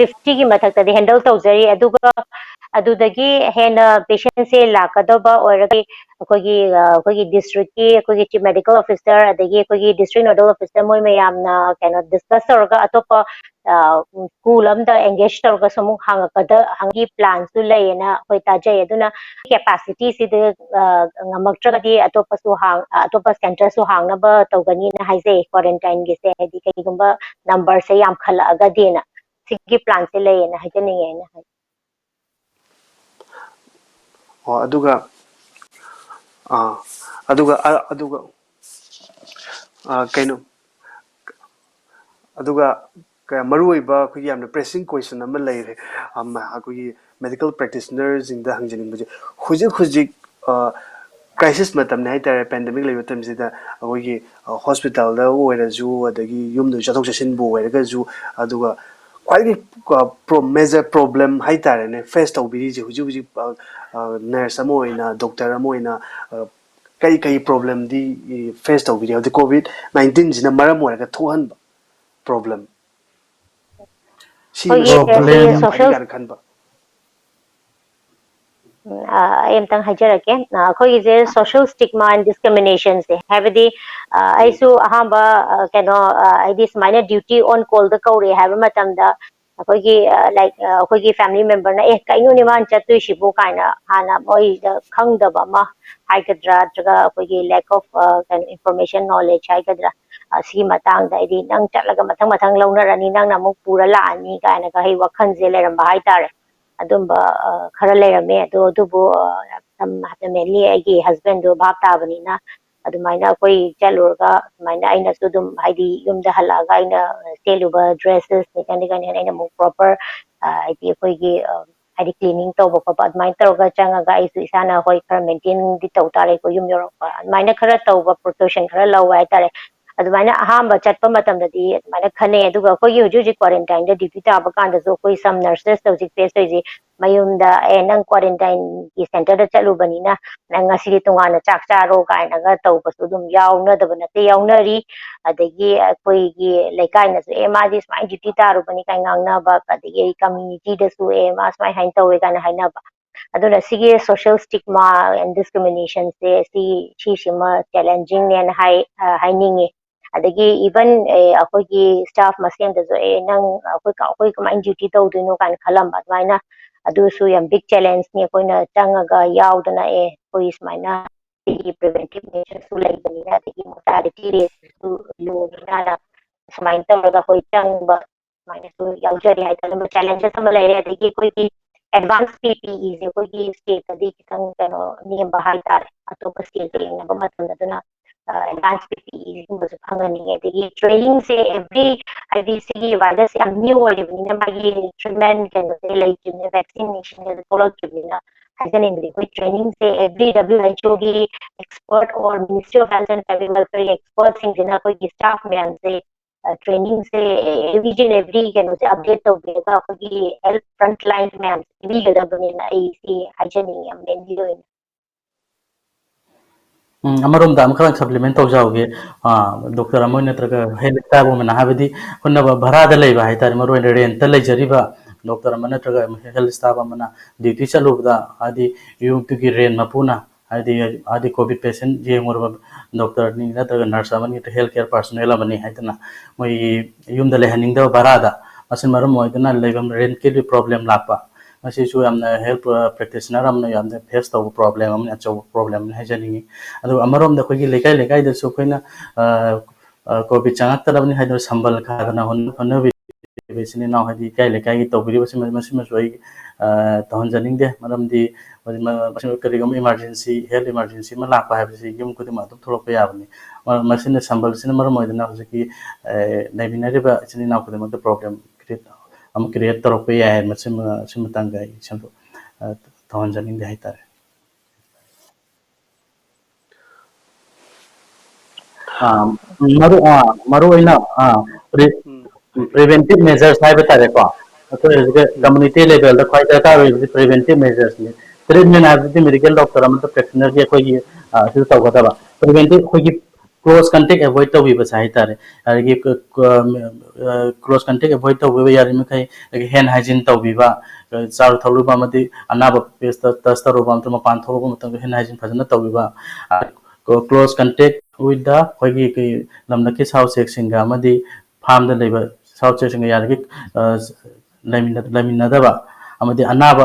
50 की मथक्तदी हैंडल तौजरी अदुगा अदुदगी हेन पेशेंट से लाकदबा ओरगी अखोगी डिस्ट्रिक्ट की अखोगी चीफ मेडिकल ऑफिसर अदगी अखोगी डिस्ट्रिक्ट नोडल ऑफिसर मोय मयामना कैनो डिस्कस तौरगा अतोपा स्कूल अमदा एंगेज तौरगा समु हांगी प्लान सु लेना होय ताजय अदुना कैपेसिटी सिद ngamaktrakadi atopa center su hangnaba tawgani na haise quarantine gi se hadi kaigumba number se yam khala aga dina sigi plan se le na hajani na aduga aduga kaino aduga maruiba khoi yamna pressing question ama leire khoi medical practitioners in the hangjening buje hujik crisis matam ne haitare pandemic lewe tamsida khoi hospital da oiraju adagi yumdu chathok chasin bu oiraga ju aduga kwai major problem haitare ne face tawbiri je hujik nurse amoina doctor amoina kai problem di face tawbiri the covid 19 jina maram oiraga thohan problem social एमतंग हाइजरके अखोगी जे social stigma and discrimination से हैबदी आइसु अहांबा कैनो आइदि स्माइना ड्यूटी ऑन कॉल द कौरे हैबा मतमदा अखोगी लाइक अखोगी फैमिली मेंबर ना ए काइनो निमान चतुइ शिबो काइना हाना मोइ खंगदबा मा हाइगद्रा जगा अखोगी लैक ऑफ कैन इंफॉर्मेशन नॉलेज हाइगद्रा सी मतंग दा इदि नंग चलगा मथंग मथंग लौनरानी नंग नमु पूरा लानी काइना का हे वखन जे लेरम हाइतारे अदुंबा खरा लेरमे अदुबु मेनली अगी हस्बैंड दो भाप ताबनीना अदुमाइना कोई चलुरगा माइना आइना सुदुम हाइदी युमदा हलागा आइना सेलुबा ड्रेसेस निकानी कानी आइना मु प्रॉपर आइदी कोइगी हाइदी क्लीनिंग तौबो खबा अदुमाइन तौगा चंगागा आइसु इसाना होय खरा मेंटेन दि तौ तारे को युम योरपा माइना खरा तौबा प्रिकॉशन खरा लौवा तारे अदुमाइना अहांबा चटपा मतमददी अदुमाइना खने अदुगा कोइगी हुजुजी क्वारंटाइन दा ड्यूटी ताबा कांदा जो कोई सम नर्सेस तौजिक फेस तौजी mayumda nang quarantine ki center da chalubani na nang asiri tungana chak charo kaina ga tawbasu dum yauna dabana te yaunari adagi koi gi laikai na su ema di smai duty taru bani kai ngangna ba adagi community da su ema smai hain tawe kana haina ba aduna sigi social stigma and discrimination se si shima challenging and high adagi even akogi staff masen da zo nang akoi kamai duty tawdino kan khalam ba maina अदुसु Yama big challenge ने कोइना चंगागा यावदना ए कोई स्माइना की preventive measure सु लाइबनिना की mortality rate सु लो बिना स्माइन तमगा कोई चंगबा minus सु यावजरी हाइतन चैलेंजेस सम लेरे देखि कोई की एडवांस पीपीई जे कोई की स्टेट दी कंग कनो नियम बहाल तार अतोप स्टेट रे न बमतन advanced PPE was hangani the training say every IDC virus am new or even treatment can say like vaccination is follow has an in the training say every WHO expert or Ministry of Health and Family Welfare experts in Jina koi staff mein say training से every can say update तो बेगा कोई health frontline में every जगह बने ना इसी hygiene हम mainly अमरोम दाम खरा सप्लीमेंट तौजाओगे डॉक्टर अमोय नत्रगा हेल्थ स्टाफ में हाबदी खुन्ना भराद लेबा हाइतार मरो रेंट लेजरिबा डॉक्टर अमन नत्रगा हेल्थ स्टाफ अमना ड्यूटी चलुबदा आदि यूपी रेंट मपुना आदि कोविड पेशेंट जेमोर डॉक्टर नि नत्रगा नर्स अमन हेल्थ केयर पर्सनल अमनी हाइतना मोय युमदा लेहनिंगदा भरादा असन मरम मोयदना लेबम रेंट के प्रॉब्लम लापा मसीसु यामना हेल्थ प्रैक्टिशनर अमना यामना फेस तौ प्रॉब्लम अमना अचौ प्रॉब्लम हाइजनिंगी अदु अमरोम द खोगी लेकाय लेकाय दसु खोइना कोविड चांगतरबनि हाइदो संबल खादना होनबि ꯏꯆꯤꯟ ꯏꯅꯥꯎ ꯍꯥꯏꯗꯤ ꯂꯩꯀꯥꯏ ꯂꯩꯀꯥꯏꯒꯤ ꯇꯧꯕꯤꯔꯤꯕꯁꯤ ꯃꯁꯤꯃꯁꯨ ꯑꯩ ꯇꯧꯍꯟꯖꯅꯤꯡꯗꯦ ꯃꯔꯝꯗꯤ ꯀꯔꯤꯒꯨꯝꯕ ꯏꯃꯥꯔꯖꯦꯟꯁꯤ ꯍꯦꯜꯊ ꯏꯃꯥꯔꯖꯦꯟꯁꯤ ꯑꯃ ꯂꯥꯛꯄ ꯍꯥꯏꯕꯁꯤ ꯌꯨꯝ ꯈꯨꯗꯤꯡꯃꯛ ꯑꯗꯨꯝ ꯊꯣꯛꯂꯛꯄ ꯌꯥꯕꯅꯤ ꯃꯁꯤꯅ ꯁꯝꯕꯜꯁꯤꯅ ꯃꯔꯝ ꯑꯣꯏꯗꯨꯅ ꯍꯧꯖꯤꯛꯀꯤ ꯂꯩꯃꯤꯟꯅꯔꯤꯕ ꯏꯆꯤꯟ ꯏꯅꯥꯎ ꯈꯨꯗꯤꯡꯃꯛꯇ ꯄ꯭ꯔꯣꯕ꯭ꯂꯦꯝ ꯀ꯭ꯔꯤꯌꯦꯠ ꯇꯧꯔꯛꯄ ꯌꯥꯏ ꯃꯁꯤ ꯃꯇꯥꯡꯗ ꯑꯩ ꯁꯦꯝꯗꯣꯛ ꯇꯧꯍꯟꯖꯅꯤꯡꯗꯦ ꯍꯥꯏꯇꯥꯔꯦ ꯃꯔꯨꯑꯣꯏꯅ ꯄ꯭ꯔꯤꯚꯦꯟꯇꯤቭ ꯃꯦꯖꯔꯁ ꯍꯥꯏꯕ ꯇꯥꯔꯦꯀꯣ ꯑꯩꯈꯣꯏ ꯍꯧꯖꯤꯛ ꯀꯝꯃꯨꯅꯤꯇꯤ ꯂꯦꯚꯦꯜꯗ ꯈ꯭ꯋꯥꯏ ꯗꯔꯀꯥꯔ ꯑꯣꯏꯕꯁꯤ ꯄ꯭ꯔꯤꯚꯦꯟꯇꯤꯚ ꯃꯦꯖꯔꯁꯅꯤ ꯇ꯭ꯔꯤꯠꯃꯦꯟ ꯍꯥꯏꯕꯁꯤꯗꯤ ꯃꯦꯗꯤꯀꯦꯜ ꯗꯣꯛꯇꯔ ꯑꯃꯗ ꯄ꯭ꯔꯦꯛꯇꯤꯅꯔꯒꯤ ꯑꯩꯈꯣꯏꯒꯤ ꯁꯤꯗ ꯇꯧꯒꯗꯕ ꯄ꯭ꯔꯤꯚꯦꯟꯇꯤꯚ ꯑꯩꯈꯣꯏꯒꯤ ꯀ꯭ꯂꯣꯖ ꯀꯟꯇꯦꯛ ꯑꯦꯚꯣꯏꯗ ꯇꯧꯕꯤꯕꯁꯦ ꯍꯥꯏꯇꯥꯔꯦ ꯑꯗꯒꯤ ꯀ꯭ꯂꯣꯖ ꯀꯟꯇꯦꯛ ꯑꯦꯚꯣꯏꯗ ꯇꯧꯕꯤꯕ ꯌꯥꯔꯤꯃꯈꯩ ꯑꯗꯒꯤ ꯍꯦꯟ ꯍꯥꯏꯖꯤꯟ ꯇꯧꯕꯤꯕ ꯆꯥꯔꯨ ꯊꯛꯂꯨꯕ ꯑꯃꯗꯤ ꯑꯅꯥꯕ ꯄꯦꯁꯇ ꯇꯆ ꯇꯧꯔꯨꯕ ꯑꯃꯁꯨꯡ ꯃꯄꯥꯟ ꯊꯣꯛꯂꯛꯄ ꯃꯇꯝꯗ ꯍꯦꯟ ꯍꯥꯏꯖꯤꯟ ꯐꯖꯅ ꯇꯧꯕꯤꯕ ꯀ꯭ꯂꯣꯖ ꯀꯟꯇꯦꯛ ꯋꯤꯠ ꯗ ꯑꯩꯈꯣꯏꯒꯤ ꯂꯝꯂꯛꯀꯤ ꯁꯥ ꯎꯆꯦꯛꯁꯤꯡꯒ ꯑꯃꯗꯤ ꯐꯥꯔꯝꯗ ꯂꯩꯕ ꯁꯥ ꯎꯆꯦꯛꯁꯤꯡꯒ ꯌꯥꯔꯤꯈꯩ ꯂꯩꯃꯤꯟꯅꯗꯕ ꯑꯃꯗꯤ ꯑꯅꯥꯕ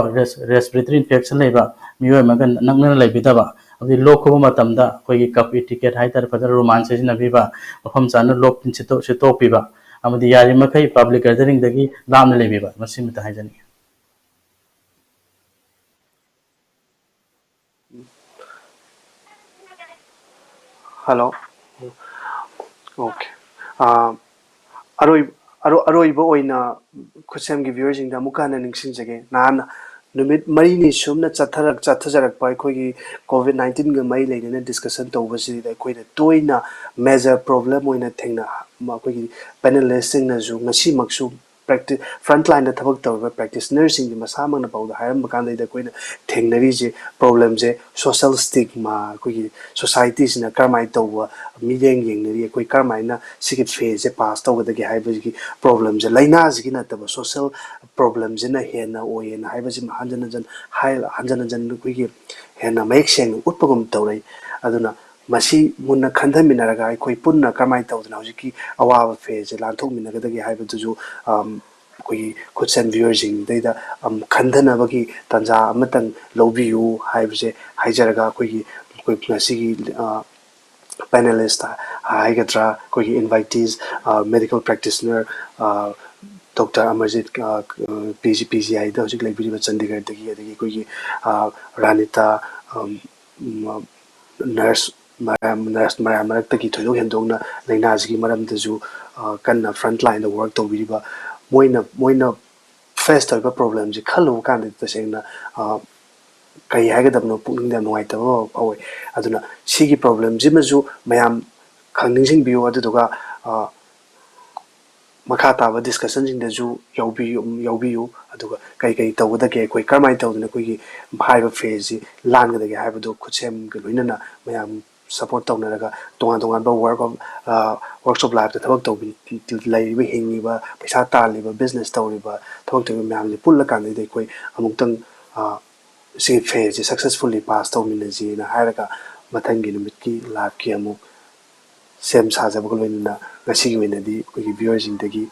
ꯔꯦꯁꯄꯤꯔꯦꯇꯔꯤ ꯏꯟꯐꯦꯛꯁꯟ ꯂꯩꯕ ꯃꯤꯑꯣꯏ ꯑꯃꯒ ꯅꯛꯅꯅ ꯂꯩꯕꯤꯗꯕ ꯑꯃꯗꯤ ꯂꯣꯛ ꯈꯨꯕ ꯃꯇꯝꯗ ꯑꯩꯈꯣꯏꯒꯤ ꯀꯞ ꯏꯇꯤꯀꯦꯠ ꯍꯥꯏꯇꯥꯔꯦ ꯐꯖꯅ ꯔꯨꯃꯥꯟ ꯁꯤꯖꯤꯟꯅꯕꯤꯕ ꯃꯐꯝ ꯆꯥꯅ ꯂꯣꯛ ꯇꯤꯟ ꯁꯤꯠꯇꯣꯛꯄꯤꯕ ꯑꯃꯗꯤ ꯌꯥꯔꯤꯃꯈꯩ ꯄꯥꯕ꯭ꯂꯤꯛ ꯒꯦꯗꯔꯤꯡꯗꯒꯤ ꯂꯥꯞꯅ ꯂꯩꯕꯤꯕ ꯃꯁꯤꯃꯇ ꯍꯥꯏꯖꯅꯤꯡꯉꯤ Hello. Okay. ꯑꯔꯣꯏꯕ ꯑꯣꯏꯅ ꯈꯨꯠꯁꯦꯝꯒꯤ ꯚ꯭ꯌꯨꯋꯔꯁꯤꯡꯗ ꯑꯃꯨꯛꯀ ꯍꯟꯅ ꯅꯤꯡꯁꯤꯡꯖꯒꯦ ꯅꯍꯥꯟ ꯅꯨꯃꯤꯠ ꯃꯔꯤꯅꯤ ꯁꯨꯝꯅ ꯆꯠꯊꯖꯔꯛꯄ ꯑꯩꯈꯣꯏꯒꯤ COVID-19ꯒ ꯃꯔꯤ ꯂꯩꯅꯅ ꯗꯤꯁꯀꯁꯟ ꯇꯧꯕꯁꯤꯗ ꯑꯩꯈꯣꯏꯅ ꯇꯣꯏꯅ ꯃꯦꯖꯔ ꯄ꯭ꯔꯣꯕ꯭ꯂꯦꯝ ꯑꯣꯏꯅ ꯑꯩꯈꯣꯏꯒꯤ ꯄꯦꯅꯦꯂꯤꯁꯁꯤꯡꯅꯁꯨ ꯉꯁꯤꯃꯛꯁꯨ ꯐ꯭ꯔꯟꯠꯂꯥꯏꯟꯗ ꯊꯕꯛ ꯇꯧꯔꯤꯕ ꯄ꯭ꯔꯦꯛꯇꯤꯁꯅꯔꯁꯤꯡꯒꯤ ꯃꯁꯥꯃꯛꯅ ꯐꯥꯎꯗ ꯍꯥꯏꯔꯝꯕ ꯀꯥꯟꯗꯩꯗ ꯑꯩꯈꯣꯏꯅ ꯊꯦꯡꯅꯔꯤꯁꯦ ꯄ꯭ꯔꯣꯕ꯭ꯂꯦꯝꯁꯦ ꯁꯣꯁꯦꯜ ꯁ꯭ꯇꯤꯛꯃꯥ ꯑꯩꯈꯣꯏꯒꯤ ꯁꯣꯁꯥꯏꯇꯤꯁꯤꯅ ꯀꯔꯝꯍꯥꯏꯅ ꯇꯧꯕ ꯃꯤꯠꯌꯦꯡ ꯌꯦꯡꯅꯔꯤ ꯑꯩꯈꯣꯏ ꯀꯔꯝꯍꯥꯏꯅ ꯁꯤꯒꯤ ꯐꯦꯖꯁꯦ ꯄꯥꯁ ꯇꯧꯒꯗꯒꯦ ꯍꯥꯏꯕꯁꯤꯒꯤ ꯄ꯭ꯔꯣꯕ꯭ꯂꯦꯝꯁꯦ ꯂꯥꯏꯅꯥꯁꯤꯒꯤ ꯅꯠꯇꯕ ꯁꯣꯁꯦꯜ ꯄ꯭ꯔꯣꯕ꯭ꯂꯦꯝꯁꯤꯅ ꯍꯦꯟꯅ ꯑꯣꯏꯌꯦꯅ ꯍꯥꯏꯕꯁꯤꯃ ꯍꯟꯖꯟ ꯍꯟꯖꯟ ꯑꯩꯈꯣꯏꯒꯤ ꯍꯦꯟꯅ ꯃꯌꯦꯛ ꯁꯦꯡꯅ ꯎꯠꯄꯒꯨꯝ ꯇꯧꯔꯛꯏ ꯑꯗꯨꯅ ꯃꯁꯤ ꯃꯨꯟꯅ ꯈꯟꯊꯃꯤꯟꯅꯔꯒ ꯑꯩꯈꯣꯏ ꯄꯨꯟꯅ ꯀꯔꯝꯍꯥꯏꯅ ꯇꯧꯗꯅ ꯍꯧꯖꯤꯛꯀꯤ ꯑꯋꯥꯕ ꯐꯦꯖꯁꯦ ꯂꯥꯟꯊꯣꯛꯃꯤꯟꯅꯒꯗꯒꯦ ꯍꯥꯏꯕꯗꯨꯁꯨ ꯑꯩꯈꯣꯏꯒꯤ ꯈꯨꯠꯁꯦꯝ ꯚ꯭ꯌꯨꯋꯔꯁꯤꯡꯗꯩꯗ ꯈꯟꯊꯅꯕꯒꯤ ꯇꯥꯟꯖꯥ ꯑꯃꯇꯪ ꯂꯧꯕꯤꯌꯨ ꯍꯥꯏꯕꯁꯦ ꯍꯥꯏꯖꯔꯒ ꯑꯩꯈꯣꯏ ꯉꯁꯤꯒꯤ ꯄꯦꯅꯦꯂꯤꯁꯇ ꯍꯥꯏꯒꯗ꯭ꯔꯥ ꯑꯩꯈꯣꯏꯒꯤ ꯏꯟꯚꯥꯏꯇꯤꯁ ꯃꯦꯗꯤꯀꯦꯜ ꯄ꯭ꯔꯦꯛꯇꯤꯁꯅꯔ ꯗꯣꯛꯇꯔ ꯑꯃꯔꯖꯤꯠ PGIꯗ ꯍꯧꯖꯤꯛ ꯂꯩꯕꯤꯔꯤꯕ ꯆꯟꯗꯤꯒꯔꯗꯒꯤ ꯑꯗꯒꯤ ꯑꯩꯈꯣꯏꯒꯤ ꯔꯥꯅꯤꯇꯥ ꯅꯔꯁ ꯃꯌꯥꯝ ꯃꯔꯛꯇꯒꯤ ꯊꯣꯏꯗꯣꯛ ꯍꯦꯟꯗꯣꯛꯅ ꯂꯥꯏꯅꯥꯁꯤꯒꯤ ꯃꯔꯝꯗꯁꯨ ꯀꯟꯅ ꯐ꯭ꯔꯟꯠ ꯂꯥꯏꯟꯗ ꯋꯥꯔꯛ ꯇꯧꯕꯤꯔꯤꯕ ꯃꯣꯏꯅ ꯐꯦꯁ ꯇꯧꯔꯤꯕ ꯄ꯭ꯔꯣꯕ꯭ꯂꯦꯝꯁꯤ ꯈꯜꯂꯨꯕ ꯀꯥꯟꯗꯗꯤ ꯇꯁꯦꯡꯅ ꯀꯔꯤ ꯍꯥꯏꯒꯗꯕꯅꯣ ꯄꯨꯛꯅꯤꯡꯗ ꯌꯥꯝ ꯅꯨꯡꯉꯥꯏꯇꯕ ꯐꯥꯎꯋꯤ ꯑꯗꯨꯅ ꯁꯤꯒꯤ ꯄ꯭ꯔꯣꯕ꯭ꯂꯦꯝꯁꯤꯃꯁꯨ ꯃꯌꯥꯝ ꯅꯤꯡꯁꯤꯡꯕꯤꯌꯨ ꯑꯗꯨꯗꯨꯒ ꯃꯈꯥ ꯇꯥꯕ ꯗꯤꯁꯀꯁꯟꯁꯤꯡꯗꯁꯨ ꯌꯥꯎꯕꯤꯌꯨ ꯑꯗꯨꯒ ꯀꯩ ꯇꯧꯒꯗꯒꯦ ꯑꯩꯈꯣꯏ ꯀꯔꯝꯍꯥꯏꯅ ꯇꯧꯗꯅ ꯑꯩꯈꯣꯏꯒꯤ ꯍꯥꯏꯔꯤꯕ ꯐꯦꯖꯁꯤ ꯂꯥꯟꯒꯗꯒꯦ ꯍꯥꯏꯕꯗꯨ ꯈꯨꯠꯁꯦꯝꯒ ꯂꯣꯏꯅꯅ ꯃꯌꯥꯝ ꯁꯄꯣꯔꯠ ꯇꯧꯅꯔꯒ ꯇꯣꯉꯥꯟꯕ ꯋꯥꯔꯛꯁꯣꯞ ꯂꯥꯏꯐꯇ ꯊꯕꯛ ꯂꯩꯔꯤꯕ ꯍꯤꯡꯉꯤꯕ ꯄꯩꯁꯥ ꯇꯥꯜꯂꯤꯕ ꯕꯤꯖꯤꯅꯦꯁ ꯇꯧꯔꯤꯕ ꯊꯕꯛ ꯇꯧꯔꯤꯕ ꯃꯌꯥꯝꯁꯦ ꯄꯨꯜꯂꯀꯥꯟꯗꯩꯗ ꯑꯩꯈꯣꯏ ꯑꯃꯨꯛꯇꯪ ꯁꯤꯒꯤ ꯐꯦꯖꯁꯦ ꯁꯛꯁꯦꯁꯐꯨꯜꯂꯤ ꯄꯥꯁ ꯇꯧꯃꯤꯟꯅꯁꯤꯅ ꯍꯥꯏꯔꯒ ꯃꯊꯪꯒꯤ ꯅꯨꯃꯤꯠꯀꯤ ꯂꯥꯏꯐꯀꯤ ꯑꯃꯨꯛ ꯁꯦꯝ ꯁꯥꯖꯕꯒ ꯂꯣꯏꯅꯅ ꯉꯁꯤꯒꯤ ꯑꯣꯏꯅꯗꯤ ꯑꯩꯈꯣꯏꯒꯤ ꯚ꯭ꯌꯨꯋꯔꯁꯤꯡꯗꯒꯤ